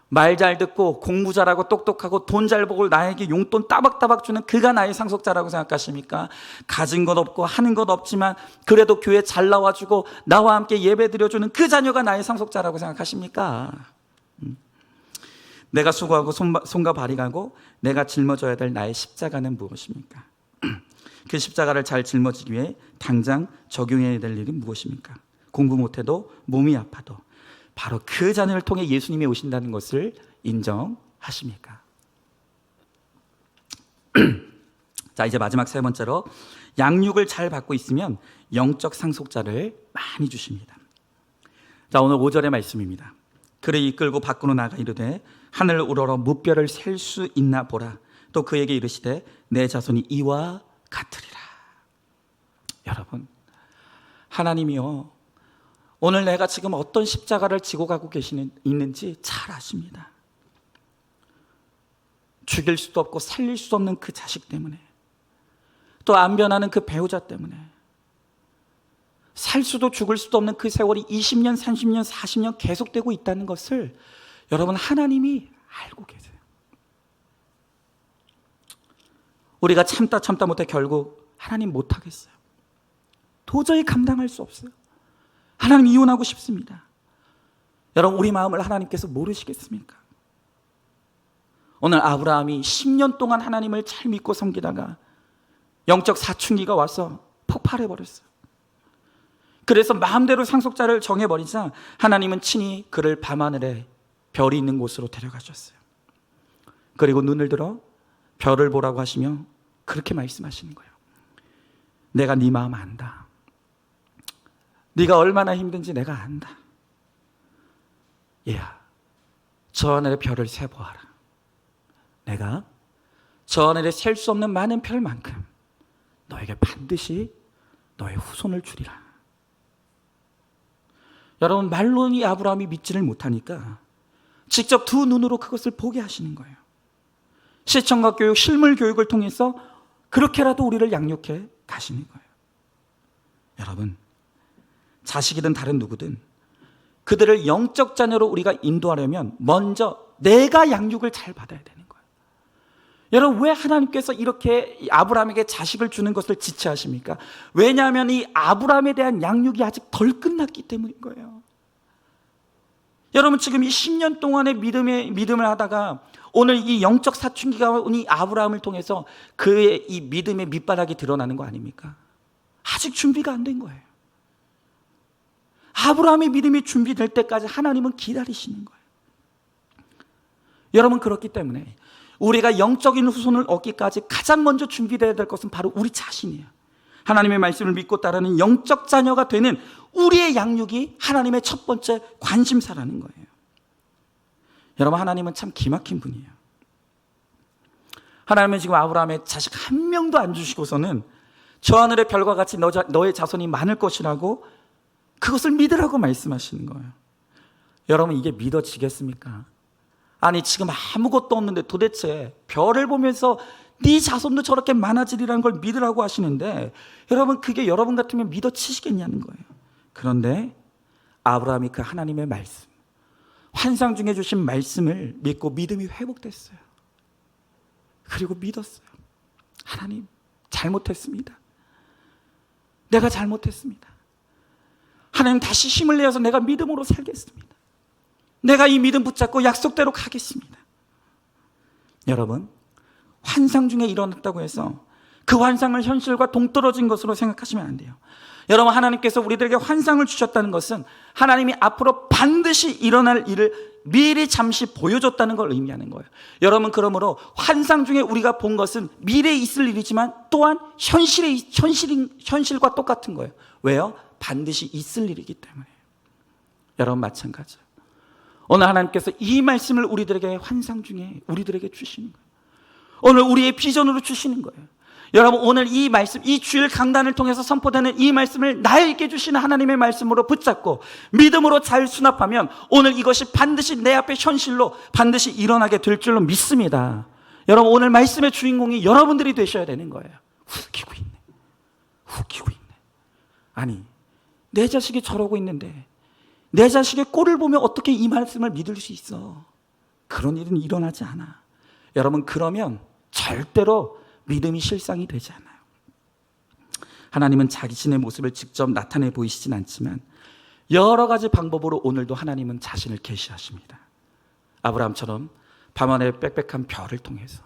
[SPEAKER 1] 말 잘 듣고 공부 잘하고 똑똑하고 돈 잘 벌고 나에게 용돈 따박따박 주는 그가 나의 상속자라고 생각하십니까? 가진 것 없고 하는 것 없지만 그래도 교회 잘 나와주고 나와 함께 예배 드려주는 그 자녀가 나의 상속자라고 생각하십니까? 내가 수고하고 손과 발이 가고 내가 짊어져야 될 나의 십자가는 무엇입니까? 그 십자가를 잘 짊어지기 위해 당장 적용해야 될 일은 무엇입니까? 공부 못해도 몸이 아파도 바로 그 자녀를 통해 예수님이 오신다는 것을 인정하십니까? 자, 이제 마지막 세 번째로, 양육을 잘 받고 있으면 영적 상속자를 많이 주십니다. 자, 오늘 5절의 말씀입니다. 그를 이끌고 밖으로 나가 이르되 하늘을 우러러 무뼈를 셀 수 있나 보라. 또 그에게 이르시되 내 자손이 이와 같으리라. 여러분, 하나님이요, 오늘 내가 지금 어떤 십자가를 지고 가고 있는지 잘 아십니다. 죽일 수도 없고 살릴 수 없는 그 자식 때문에, 또 안 변하는 그 배우자 때문에, 살 수도 죽을 수도 없는 그 세월이 20년, 30년, 40년 계속되고 있다는 것을 여러분, 하나님이 알고 계세요. 우리가 참다 못해 결국 하나님 못하겠어요. 도저히 감당할 수 없어요. 하나님 이혼하고 싶습니다. 여러분, 우리 마음을 하나님께서 모르시겠습니까? 오늘 아브라함이 10년 동안 하나님을 잘 믿고 섬기다가 영적 사춘기가 와서 폭발해버렸어요. 그래서 마음대로 상속자를 정해버리자 하나님은 친히 그를 밤하늘에 별이 있는 곳으로 데려가셨어요. 그리고 눈을 들어 별을 보라고 하시며 그렇게 말씀하시는 거예요. 내가 네 마음 안다. 네가 얼마나 힘든지 내가 안다. 얘야, 저 하늘의 별을 세보아라. 내가 저 하늘에 셀 수 없는 많은 별만큼 너에게 반드시 너의 후손을 주리라. 여러분, 말로는 이 아브라함이 믿지를 못하니까 직접 두 눈으로 그것을 보게 하시는 거예요. 시청각 교육, 실물 교육을 통해서 그렇게라도 우리를 양육해 가시는 거예요. 여러분, 자식이든 다른 누구든 그들을 영적 자녀로 우리가 인도하려면 먼저 내가 양육을 잘 받아야 되는 거예요. 여러분, 왜 하나님께서 이렇게 아브라함에게 자식을 주는 것을 지체하십니까? 왜냐하면 이 아브라함에 대한 양육이 아직 덜 끝났기 때문인 거예요. 여러분, 지금 이 10년 동안의 믿음을 하다가 오늘 이 영적 사춘기가 온 이 아브라함을 통해서 그의 이 믿음의 밑바닥이 드러나는 거 아닙니까? 아직 준비가 안 된 거예요. 아브라함의 믿음이 준비될 때까지 하나님은 기다리시는 거예요. 여러분, 그렇기 때문에 우리가 영적인 후손을 얻기까지 가장 먼저 준비되어야 될 것은 바로 우리 자신이에요. 하나님의 말씀을 믿고 따르는 영적 자녀가 되는 우리의 양육이 하나님의 첫 번째 관심사라는 거예요. 여러분, 하나님은 참 기막힌 분이에요. 하나님은 지금 아브라함의 자식 한 명도 안 주시고서는 저 하늘의 별과 같이 너의 자손이 많을 것이라고 그것을 믿으라고 말씀하시는 거예요. 여러분, 이게 믿어지겠습니까? 아니, 지금 아무것도 없는데 도대체 별을 보면서 네 자손도 저렇게 많아지리라는 걸 믿으라고 하시는데, 여러분, 그게 여러분 같으면 믿어지시겠냐는 거예요. 그런데 아브라함이 그 하나님의 말씀, 환상 중에 주신 말씀을 믿고 믿음이 회복됐어요. 그리고 믿었어요. 하나님, 잘못했습니다. 내가 잘못했습니다. 하나님, 다시 힘을 내어서 내가 믿음으로 살겠습니다. 내가 이 믿음 붙잡고 약속대로 가겠습니다. 여러분, 환상 중에 일어났다고 해서 그 환상을 현실과 동떨어진 것으로 생각하시면 안 돼요. 여러분, 하나님께서 우리들에게 환상을 주셨다는 것은 하나님이 앞으로 반드시 일어날 일을 미리 잠시 보여줬다는 걸 의미하는 거예요. 여러분, 그러므로 환상 중에 우리가 본 것은 미래에 있을 일이지만 또한 현실과 똑같은 거예요. 왜요? 반드시 있을 일이기 때문에. 여러분, 마찬가지예요. 오늘 하나님께서 이 말씀을 우리들에게 환상 중에 우리들에게 주시는 거예요. 오늘 우리의 비전으로 주시는 거예요. 여러분, 오늘 이 말씀, 이 주일 강단을 통해서 선포되는 이 말씀을 나에게 주시는 하나님의 말씀으로 붙잡고 믿음으로 잘 수납하면 오늘 이것이 반드시 내 앞에 현실로 반드시 일어나게 될 줄로 믿습니다. 여러분, 오늘 말씀의 주인공이 여러분들이 되셔야 되는 거예요. 웃기고 있네. 아니, 내 자식이 저러고 있는데 내 자식의 꼴을 보면 어떻게 이 말씀을 믿을 수 있어? 그런 일은 일어나지 않아. 여러분, 그러면 절대로 믿음이 실상이 되지 않아요. 하나님은 자신의 모습을 직접 나타내 보이시진 않지만 여러 가지 방법으로 오늘도 하나님은 자신을 계시하십니다. 아브라함처럼 밤하늘의 빽빽한 별을 통해서,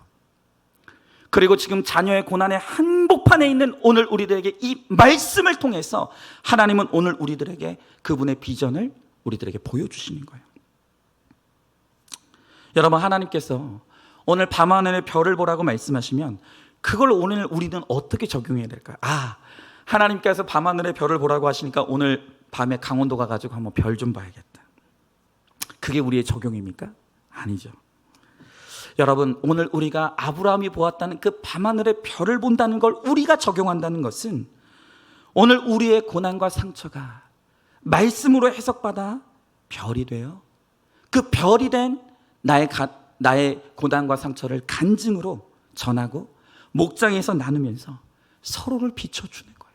[SPEAKER 1] 그리고 지금 자녀의 고난의 한복판에 있는 오늘 우리들에게 이 말씀을 통해서 하나님은 오늘 우리들에게 그분의 비전을 우리들에게 보여주시는 거예요. 여러분, 하나님께서 오늘 밤하늘의 별을 보라고 말씀하시면 그걸 오늘 우리는 어떻게 적용해야 될까요? 하나님께서 밤하늘의 별을 보라고 하시니까 오늘 밤에 강원도 가가지고 한번 별 좀 봐야겠다. 그게 우리의 적용입니까? 아니죠. 여러분, 오늘 우리가 아브라함이 보았다는 그 밤하늘의 별을 본다는 걸 우리가 적용한다는 것은 오늘 우리의 고난과 상처가 말씀으로 해석받아 별이 되어 그 별이 된 나의 고난과 상처를 간증으로 전하고 목장에서 나누면서 서로를 비춰주는 거예요.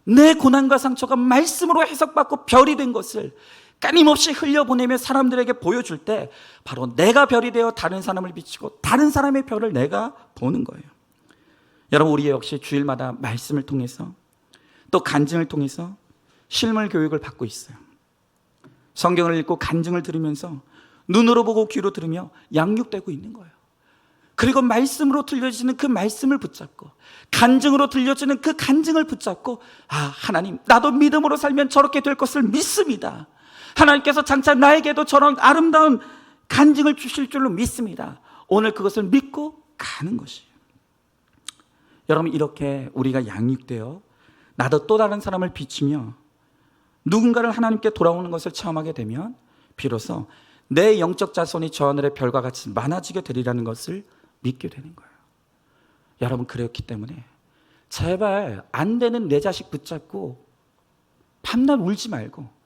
[SPEAKER 1] 내 고난과 상처가 말씀으로 해석받고 별이 된 것을 끊임없이 흘려보내며 사람들에게 보여줄 때 바로 내가 별이 되어 다른 사람을 비추고 다른 사람의 별을 내가 보는 거예요. 여러분, 우리 역시 주일마다 말씀을 통해서 또 간증을 통해서 실물 교육을 받고 있어요. 성경을 읽고 간증을 들으면서 눈으로 보고 귀로 들으며 양육되고 있는 거예요. 그리고 말씀으로 들려지는 그 말씀을 붙잡고 간증으로 들려지는 그 간증을 붙잡고 하나님, 나도 믿음으로 살면 저렇게 될 것을 믿습니다. 하나님께서 장차 나에게도 저런 아름다운 간증을 주실 줄로 믿습니다. 오늘 그것을 믿고 가는 것이에요. 여러분, 이렇게 우리가 양육되어 나도 또 다른 사람을 비추며 누군가를 하나님께 돌아오는 것을 체험하게 되면 비로소 내 영적 자손이 저 하늘의 별과 같이 많아지게 되리라는 것을 믿게 되는 거예요. 여러분, 그렇기 때문에 제발 안 되는 내 자식 붙잡고 밤낮 울지 말고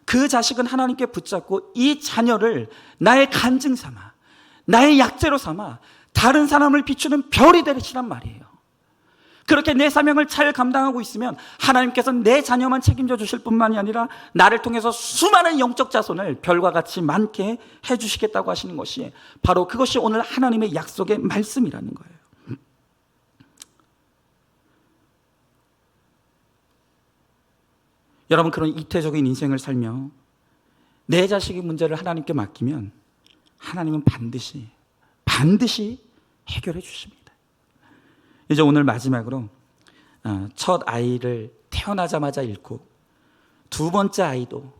[SPEAKER 1] 그 자식은 하나님께 붙잡고 이 자녀를 나의 간증 삼아, 나의 약재로 삼아 다른 사람을 비추는 별이 되시란 말이에요. 그렇게 내 사명을 잘 감당하고 있으면 하나님께서 내 자녀만 책임져 주실 뿐만이 아니라 나를 통해서 수많은 영적 자손을 별과 같이 많게 해주시겠다고 하시는 것이 바로 그것이 오늘 하나님의 약속의 말씀이라는 거예요. 여러분, 그런 이태적인 인생을 살며 내 자식의 문제를 하나님께 맡기면 하나님은 반드시 해결해 주십니다. 이제 오늘 마지막으로 첫 아이를 태어나자마자 잃고 두 번째 아이도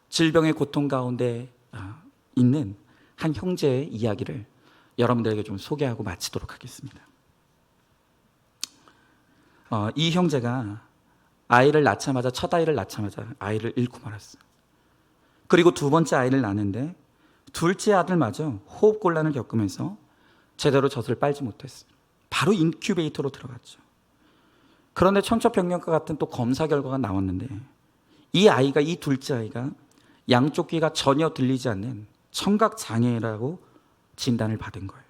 [SPEAKER 1] 질병의 고통 가운데 있는 한 형제의 이야기를 여러분들에게 좀 소개하고 마치도록 하겠습니다. 이 형제가 첫 아이를 낳자마자 아이를 잃고 말았어요. 그리고 두 번째 아이를 낳는데 둘째 아들마저 호흡곤란을 겪으면서 제대로 젖을 빨지 못했어요. 바로 인큐베이터로 들어갔죠. 그런데 천처병력과 같은 또 검사 결과가 나왔는데 이 둘째 아이가 양쪽 귀가 전혀 들리지 않는 청각장애라고 진단을 받은 거예요.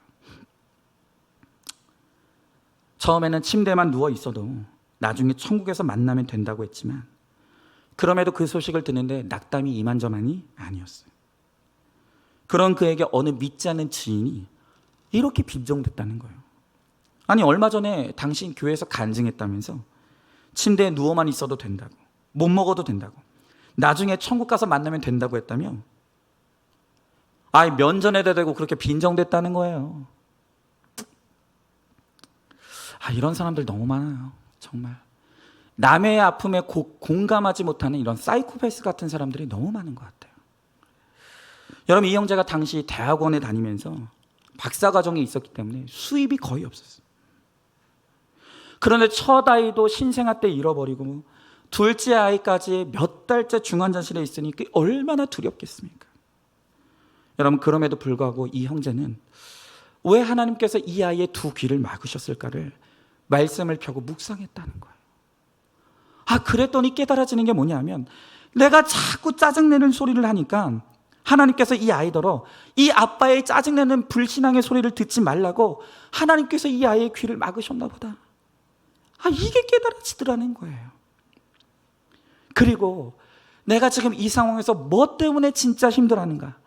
[SPEAKER 1] 처음에는 침대만 누워 있어도 나중에 천국에서 만나면 된다고 했지만 그럼에도 그 소식을 듣는데 낙담이 이만저만이 아니었어요. 그런 그에게 어느 믿지 않는 지인이 이렇게 빈정댔다는 거예요. 아니 얼마 전에 당신 교회에서 간증했다면서 침대에 누워만 있어도 된다고, 못 먹어도 된다고, 나중에 천국 가서 만나면 된다고 했다며 면전에다 대고 그렇게 빈정댔다는 거예요. 이런 사람들 너무 많아요. 정말 남의 아픔에 공감하지 못하는 이런 사이코패스 같은 사람들이 너무 많은 것 같아요. 여러분, 이 형제가 당시 대학원에 다니면서 박사과정에 있었기 때문에 수입이 거의 없었어요. 그런데 첫 아이도 신생아 때 잃어버리고 둘째 아이까지 몇 달째 중환자실에 있으니 그게 얼마나 두렵겠습니까? 여러분, 그럼에도 불구하고 이 형제는 왜 하나님께서 이 아이의 두 귀를 막으셨을까를 말씀을 펴고 묵상했다는 거예요. 그랬더니 깨달아지는 게 뭐냐면, 내가 자꾸 짜증내는 소리를 하니까 하나님께서 이 아이더러 이 아빠의 짜증내는 불신앙의 소리를 듣지 말라고 하나님께서 이 아이의 귀를 막으셨나 보다. 이게 깨달아지더라는 거예요. 그리고 내가 지금 이 상황에서 뭐 때문에 진짜 힘들어하는가,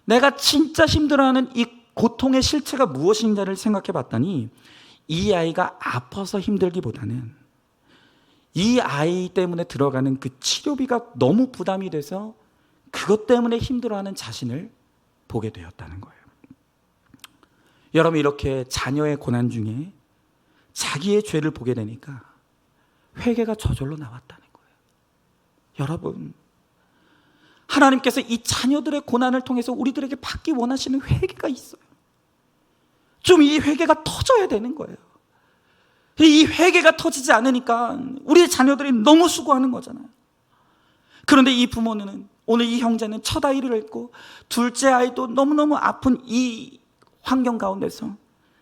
[SPEAKER 1] 내가 진짜 힘들어하는 이 고통의 실체가 무엇인가를 생각해 봤더니 이 아이가 아파서 힘들기보다는 이 아이 때문에 들어가는 그 치료비가 너무 부담이 돼서 그것 때문에 힘들어하는 자신을 보게 되었다는 거예요. 여러분, 이렇게 자녀의 고난 중에 자기의 죄를 보게 되니까 회개가 저절로 나왔다는 거예요. 여러분, 하나님께서 이 자녀들의 고난을 통해서 우리들에게 받기 원하시는 회개가 있어요. 좀 이 회개가 터져야 되는 거예요. 이 회개가 터지지 않으니까 우리 자녀들이 너무 수고하는 거잖아요. 그런데 이 부모는, 오늘 이 형제는 첫 아이를 잃고 둘째 아이도 너무너무 아픈 이 환경 가운데서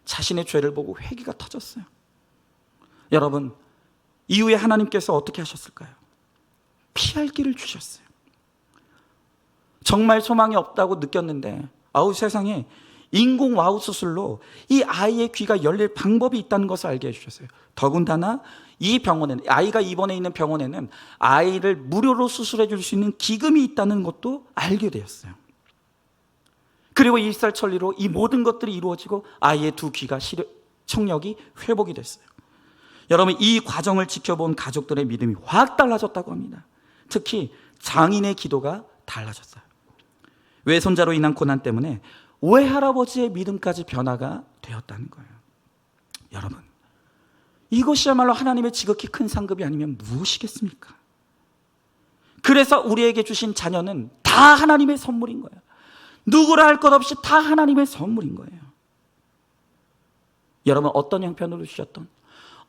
[SPEAKER 1] 자신의 죄를 보고 회개가 터졌어요. 여러분, 이후에 하나님께서 어떻게 하셨을까요? 피할 길을 주셨어요. 정말 소망이 없다고 느꼈는데 세상에 인공와우 수술로 이 아이의 귀가 열릴 방법이 있다는 것을 알게 해주셨어요. 더군다나 이 병원에는, 아이가 입원해 있는 병원에는 아이를 무료로 수술해 줄 수 있는 기금이 있다는 것도 알게 되었어요. 그리고 일사천리로 이 모든 것들이 이루어지고 아이의 두 귀가 청력이 회복이 됐어요. 여러분, 이 과정을 지켜본 가족들의 믿음이 확 달라졌다고 합니다. 특히 장인의 기도가 달라졌어요. 외손자로 인한 고난 때문에 외할아버지의 믿음까지 변화가 되었다는 거예요. 여러분, 이것이야말로 하나님의 지극히 큰 상급이 아니면 무엇이겠습니까? 그래서 우리에게 주신 자녀는 다 하나님의 선물인 거예요. 누구라 할 것 없이 다 하나님의 선물인 거예요. 여러분, 어떤 형편으로 주셨던,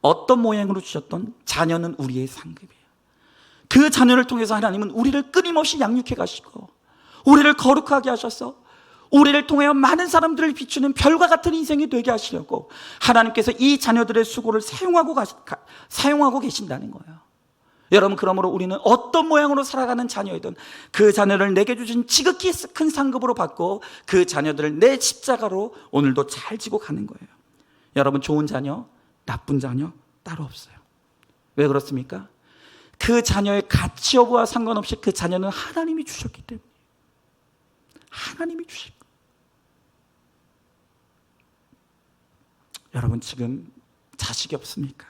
[SPEAKER 1] 어떤 모양으로 주셨던 자녀는 우리의 상급이에요. 그 자녀를 통해서 하나님은 우리를 끊임없이 양육해 가시고 우리를 거룩하게 하셔서 우리를 통하여 많은 사람들을 비추는 별과 같은 인생이 되게 하시려고 하나님께서 이 자녀들의 수고를 사용하고 계신다는 거예요. 여러분, 그러므로 우리는 어떤 모양으로 살아가는 자녀이든 그 자녀를 내게 주신 지극히 큰 상급으로 받고 그 자녀들을 내 십자가로 오늘도 잘 지고 가는 거예요. 여러분, 좋은 자녀, 나쁜 자녀 따로 없어요. 왜 그렇습니까? 그 자녀의 가치 여부와 상관없이 그 자녀는 하나님이 주셨기 때문에. 하나님이 주신 거예요. 여러분, 지금 자식이 없습니까?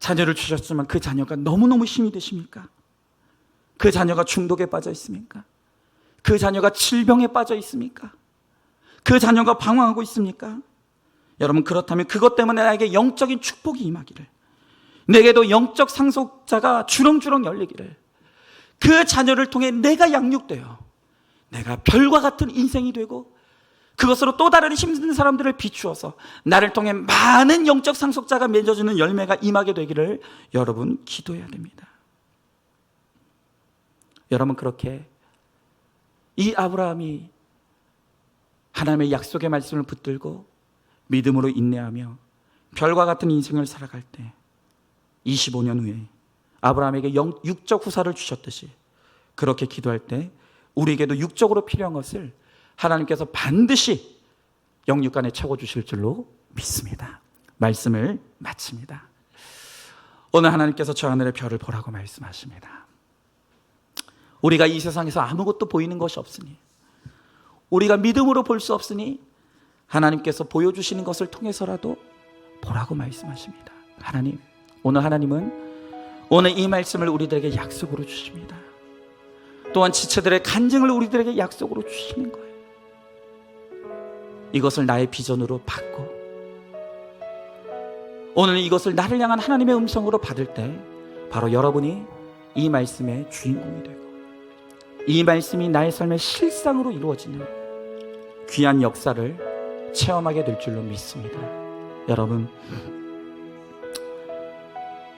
[SPEAKER 1] 자녀를 주셨지만 그 자녀가 너무너무 힘이 드십니까? 그 자녀가 중독에 빠져 있습니까? 그 자녀가 질병에 빠져 있습니까? 그 자녀가 방황하고 있습니까? 여러분, 그렇다면 그것 때문에 나에게 영적인 축복이 임하기를, 내게도 영적 상속자가 주렁주렁 열리기를, 그 자녀를 통해 내가 양육되어 내가 별과 같은 인생이 되고 그것으로 또 다른 힘든 사람들을 비추어서 나를 통해 많은 영적 상속자가 맺어주는 열매가 임하게 되기를 여러분 기도해야 됩니다. 여러분, 그렇게 이 아브라함이 하나님의 약속의 말씀을 붙들고 믿음으로 인내하며 별과 같은 인생을 살아갈 때 25년 후에 아브라함에게 육적 후사를 주셨듯이 그렇게 기도할 때 우리에게도 육적으로 필요한 것을 하나님께서 반드시 영육간에 채워주실 줄로 믿습니다. 말씀을 마칩니다. 오늘 하나님께서 저 하늘의 별을 보라고 말씀하십니다. 우리가 이 세상에서 아무것도 보이는 것이 없으니, 우리가 믿음으로 볼 수 없으니 하나님께서 보여주시는 것을 통해서라도 보라고 말씀하십니다. 하나님, 오늘 이 말씀을 우리들에게 약속으로 주십니다. 또한 지체들의 간증을 우리들에게 약속으로 주시는 거예요. 이것을 나의 비전으로 받고 오늘 이것을 나를 향한 하나님의 음성으로 받을 때 바로 여러분이 이 말씀의 주인공이 되고 이 말씀이 나의 삶의 실상으로 이루어지는 귀한 역사를 체험하게 될 줄로 믿습니다. 여러분,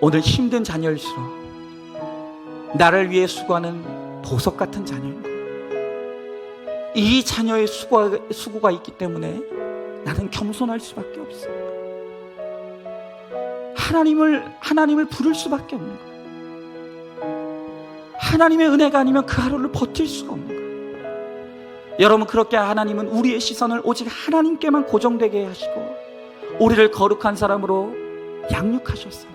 [SPEAKER 1] 오늘 힘든 자녀일수록 나를 위해 수고하는 보석 같은 자녀인 거예요. 이 자녀의 수고가 있기 때문에 나는 겸손할 수밖에 없어요. 하나님을 부를 수밖에 없는 거예요. 하나님의 은혜가 아니면 그 하루를 버틸 수가 없는 거예요. 여러분, 그렇게 하나님은 우리의 시선을 오직 하나님께만 고정되게 하시고 우리를 거룩한 사람으로 양육하셔서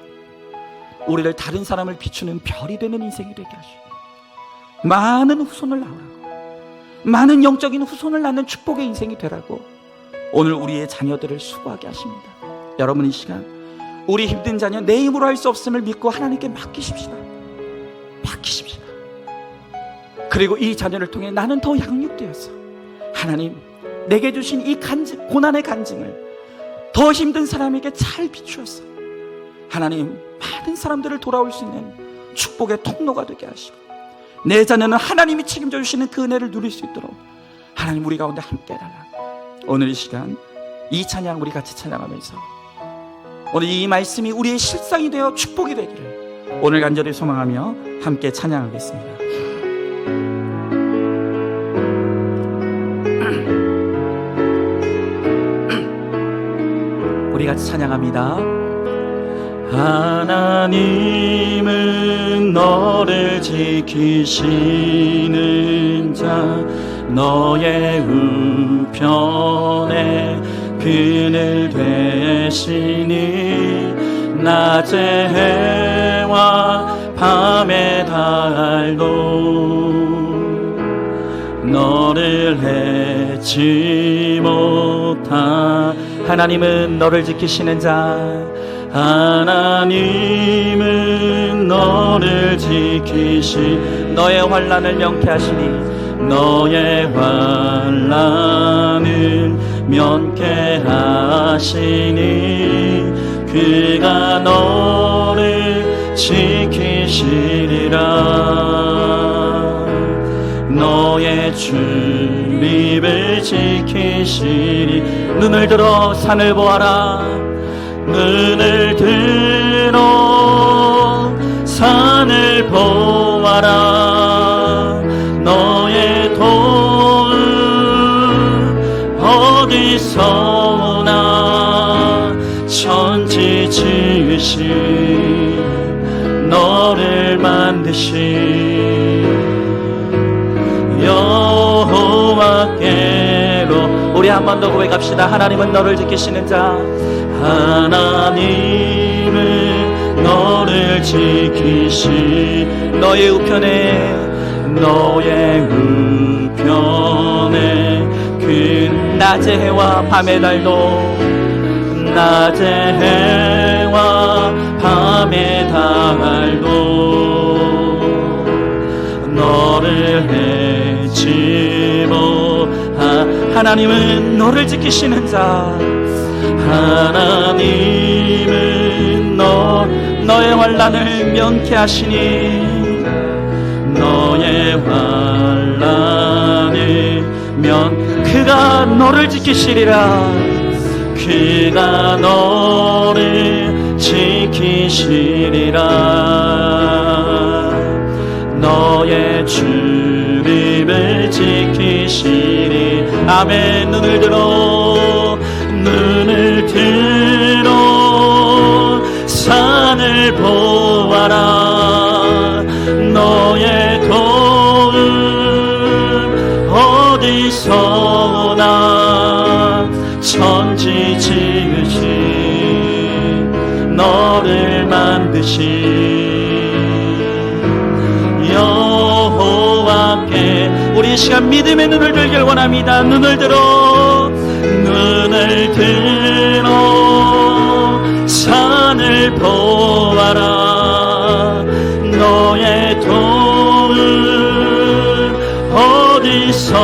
[SPEAKER 1] 우리를 다른 사람을 비추는 별이 되는 인생이 되게 하시고 많은 후손을 낳으라고, 많은 영적인 후손을 낳는 축복의 인생이 되라고 오늘 우리의 자녀들을 수고하게 하십니다. 여러분, 이 시간 우리 힘든 자녀 내 힘으로 할 수 없음을 믿고 하나님께 맡기십시다. 그리고 이 자녀를 통해 나는 더 양육되어서 하나님, 내게 주신 이 고난의 간증을 더 힘든 사람에게 잘 비추어서 하나님, 많은 사람들을 돌아올 수 있는 축복의 통로가 되게 하시고 내 자녀는 하나님이 책임져 주시는 그 은혜를 누릴 수 있도록 하나님, 우리 가운데 함께 해달라고 오늘 이 시간 이 찬양 우리 같이 찬양하면서 오늘 이 말씀이 우리의 실상이 되어 축복이 되기를 오늘 간절히 소망하며 함께 찬양하겠습니다. 우리 같이 찬양합니다. 하나님은 너를 지키시는 자, 너의 우편에 그늘 되시니 낮의 해와 밤의 달도 너를 해치 못하. 하나님은 너를 지키시는 자, 하나님은 너를 지키시. 너의 환난을 명쾌하시니 너의 환난을 면케하시니 그가 너를 지키시리라. 너의 출입을 지키시리. 눈을 들어 산을 보아라. 눈을 들어 산을 보아라. 너의 도움 어디서 오나. 천지 지으신 너를 만드신 여호와께로. 우리 한 번 더 고백합시다. 하나님은 너를 지키시는 자, 하나님은 너를 지키시. 너의 우편에 그 낮의 해와 밤의 달도 낮의 해와 밤의 달도 너를 해치 못하. 하나님은 너를 지키시는 자, 하나님은 너의 환난을 면케하시니 너의 환난을 그가 너를 지키시리라. 그가 너를 지키시리라. 너의 출입을 지키시리. 아멘. 눈을 들어 산을 보아라. 너의 도움 어디서 오나. 천지 지으신 너를 만드신 여호와께. 우리 이 시간 믿음의 눈을 들길 원합니다. 눈을
[SPEAKER 2] 눈을 들어 산을 보아라. 너의 도움 어디서나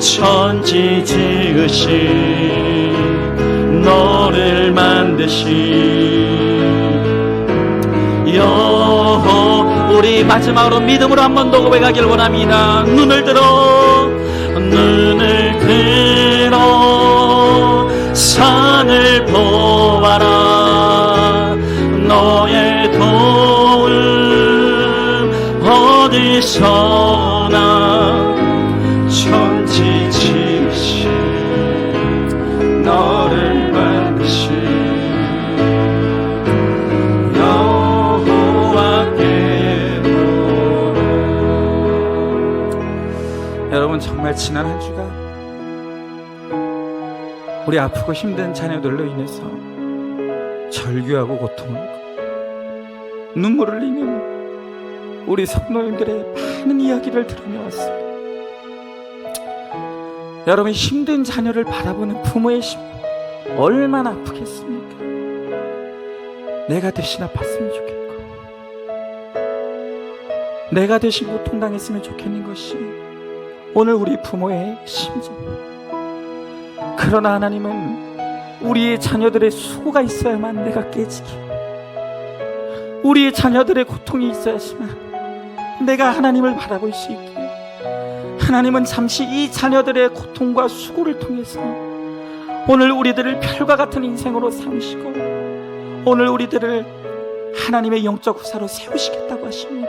[SPEAKER 2] 천지 지으신 너를 만드신 여호와. 우리 마지막으로 믿음으로 한 번 더 고백하길 원합니다. 눈을 들어 산을 보아라. 너의 도움 어디서나 천지 지으신 너를 만드신 여호와께 보라.
[SPEAKER 1] 여러분, 정말 지난 한 주간 우리 아프고 힘든 자녀들로 인해서 절규하고 고통하고 눈물을 흘리는 우리 성도님들의 많은 이야기를 들으며 왔습니다. 여러분, 힘든 자녀를 바라보는 부모의 심 얼마나 아프겠습니까? 내가 대신 아팠으면 좋겠고, 내가 대신 고통당했으면 좋겠는 것이 오늘 우리 부모의 심정입니다. 그러나 하나님은 우리의 자녀들의 수고가 있어야만 내가 깨지기, 우리의 자녀들의 고통이 있어야지만 내가 하나님을 바라볼 수 있기에, 하나님은 잠시 이 자녀들의 고통과 수고를 통해서 오늘 우리들을 별과 같은 인생으로 세우시고 오늘 우리들을 하나님의 영적 후사로 세우시겠다고 하십니다.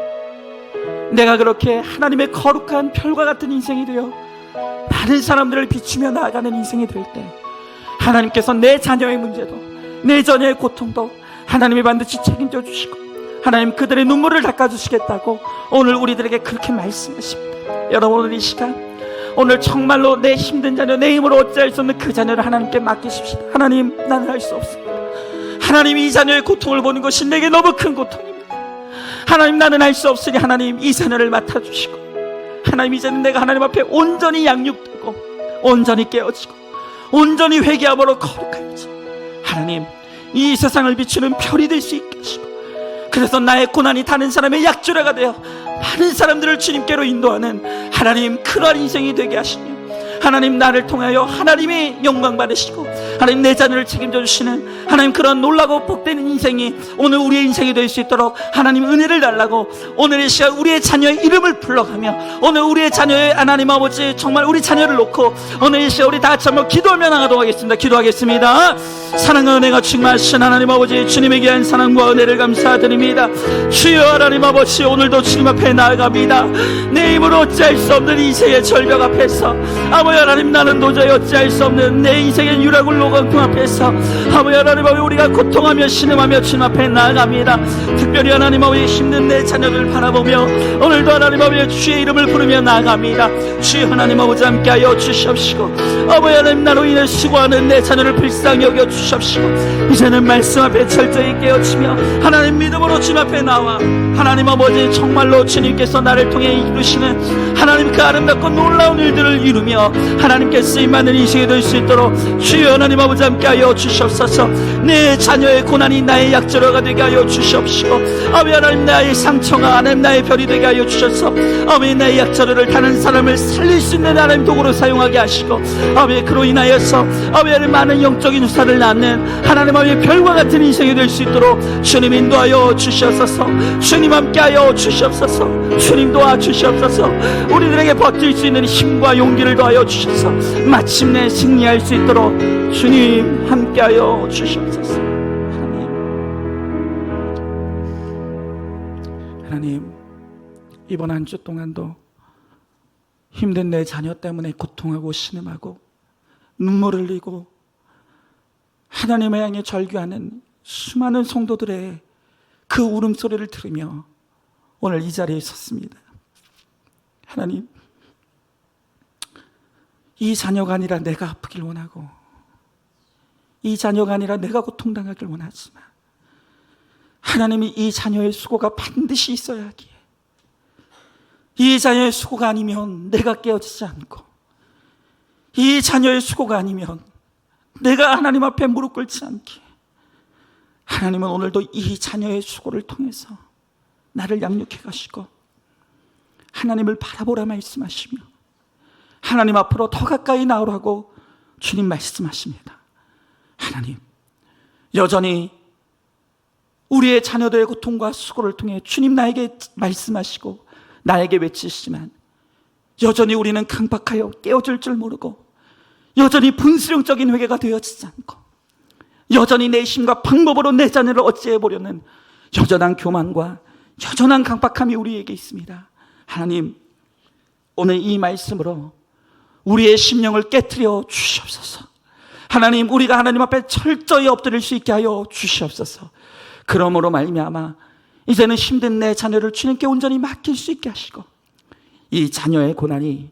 [SPEAKER 1] 내가 그렇게 하나님의 거룩한 별과 같은 인생이 되어 많은 사람들을 비추며 나아가는 인생이 될 때, 하나님께서 내 자녀의 문제도, 내 자녀의 고통도 하나님이 반드시 책임져 주시고 하나님 그들의 눈물을 닦아주시겠다고 오늘 우리들에게 그렇게 말씀하십니다. 여러분, 오늘 이 시간, 오늘 정말로 내 힘든 자녀, 내 힘으로 어찌할 수 없는 그 자녀를 하나님께 맡기십시다. 하나님, 나는 할 수 없습니다. 하나님, 이 자녀의 고통을 보는 것이 내게 너무 큰 고통입니다. 하나님, 나는 할 수 없으니 하나님 이 자녀를 맡아주시고, 하나님 이제는 내가 하나님 앞에 온전히 양육되고 온전히 깨어지고 온전히 회개함으로 거룩하여지 하나님 이 세상을 비추는 별이 될 수 있게 하시고, 그래서 나의 고난이 다른 사람의 약주라가 되어 많은 사람들을 주님께로 인도하는 하나님 그러한 인생이 되게 하시며, 하나님 나를 통하여 하나님이 영광 받으시고 하나님 내 자녀를 책임져 주시는 하나님 그런 놀라고 복되는 인생이 오늘 우리의 인생이 될 수 있도록 하나님 은혜를 달라고 오늘 이 시간 우리의 자녀의 이름을 불러가며, 오늘 우리의 자녀의 하나님 아버지 정말 우리 자녀를 놓고 오늘 이 시간 우리 다 같이 한번 기도하며 나가도록 하겠습니다. 기도하겠습니다. 사랑과 은혜가 충만하신 하나님 아버지, 주님의 귀한 사랑과 은혜를 감사드립니다. 주여 하나님 아버지, 오늘도 주님 앞에 나아갑니다. 내 힘으로 어찌할 수 없는 인생의 절벽 앞에서 아버지 하나님, 나는 도저히 어찌할 수 없는 내 인생의 유라굴 노광통 앞에서 아버지 하나님 아버지 우리가 고통하며 신음하며 주님 앞에 나아갑니다. 특별히 하나님 아버지 힘든 내 자녀들 바라보며 오늘도 하나님 아버지 주의 이름을 부르며 나아갑니다. 주여 하나님 아버지 함께하여 주시옵시고, 아버지 하나님 나로 인해 수고하는 내 자녀를 불쌍히 여겨 주시옵시고, 이제는 말씀 앞에 철저히 깨어지며 하나님 믿음으로 주님 앞에 나와 하나님 아버지 정말로 주님께서 나를 통해 이루시는 하나님 그 아름답고 놀라운 일들을 이루며 하나님께 쓰임받는 인생이 될 수 있도록 주여 하나님 아버지 함께하여 주시옵소서. 내 자녀의 고난이 나의 약조로가 되게 하여 주시옵시고, 아버지 하나님 나의 상처가 하나님 나의 별이 되게 하여 주셔서 아버지 나의 약조로를 다른 사람을 살릴 수 있는 하나님 도구로 사용하게 하시고, 아버지 그로 인하여서 아버지 하나님 많은 영적인 후사를 낳는 하나님 아버지 별과 같은 인생이 될 수 있도록 주님 인도하여 주시옵소서. 주님 함께하여 주시옵소서. 주님 도와주시옵소서. 우리들에게 버틸 수 있는 힘과 용기를 더하여 주셔서 마침내 승리할 수 있도록 주님 함께하여 주시옵소서. 하나님, 이번 한 주 동안도 힘든 내 자녀 때문에 고통하고 신음하고 눈물을 흘리고 하나님을 향해 절규하는 수많은 성도들의 그 울음소리를 들으며 오늘 이 자리에 섰습니다. 하나님, 이 자녀가 아니라 내가 아프길 원하고 이 자녀가 아니라 내가 고통당하길 원하지만 하나님이 이 자녀의 수고가 반드시 있어야 하기에, 이 자녀의 수고가 아니면 내가 깨어지지 않고 이 자녀의 수고가 아니면 내가 하나님 앞에 무릎 꿇지 않기에 하나님은 오늘도 이 자녀의 수고를 통해서 나를 양육해 가시고 하나님을 바라보라 말씀하시며 하나님 앞으로 더 가까이 나오라고 주님 말씀하십니다. 하나님, 여전히 우리의 자녀들의 고통과 수고를 통해 주님 나에게 말씀하시고 나에게 외치시지만 여전히 우리는 강박하여 깨어질 줄 모르고 여전히 분수령적인 회개가 되어지지 않고 여전히 내 힘과 방법으로 내 자녀를 어찌해 보려는 여전한 교만과 여전한 강박함이 우리에게 있습니다. 하나님, 오늘 이 말씀으로 우리의 심령을 깨트려 주시옵소서. 하나님, 우리가 하나님 앞에 철저히 엎드릴 수 있게 하여 주시옵소서. 그러므로 말미암아 이제는 힘든 내 자녀를 주님께 온전히 맡길 수 있게 하시고 이 자녀의 고난이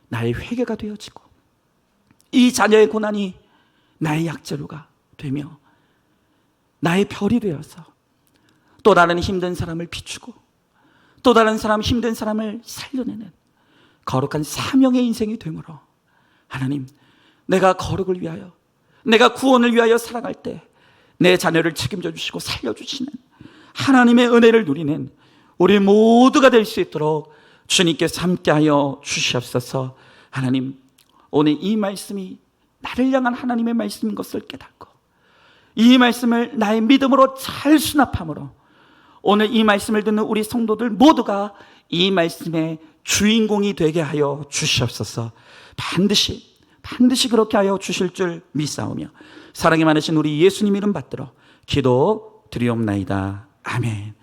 [SPEAKER 1] 나의 회개가 되어지고 이 자녀의 고난이 나의 약재료가 되며 나의 별이 되어서 또 다른 힘든 사람을 비추고 또 다른 사람 힘든 사람을 살려내는 거룩한 사명의 인생이 되므로 하나님, 내가 거룩을 위하여 내가 구원을 위하여 살아갈 때 내 자녀를 책임져 주시고 살려주시는 하나님의 은혜를 누리는 우리 모두가 될 수 있도록 주님께서 함께하여 주시옵소서. 하나님, 오늘 이 말씀이 나를 향한 하나님의 말씀인 것을 깨닫고 이 말씀을 나의 믿음으로 잘 수납함으로 오늘 이 말씀을 듣는 우리 성도들 모두가 이 말씀의 주인공이 되게 하여 주시옵소서. 반드시 그렇게 하여 주실 줄 믿사오며 사랑이 많으신 우리 예수님 이름 받들어 기도 드리옵나이다. 아멘.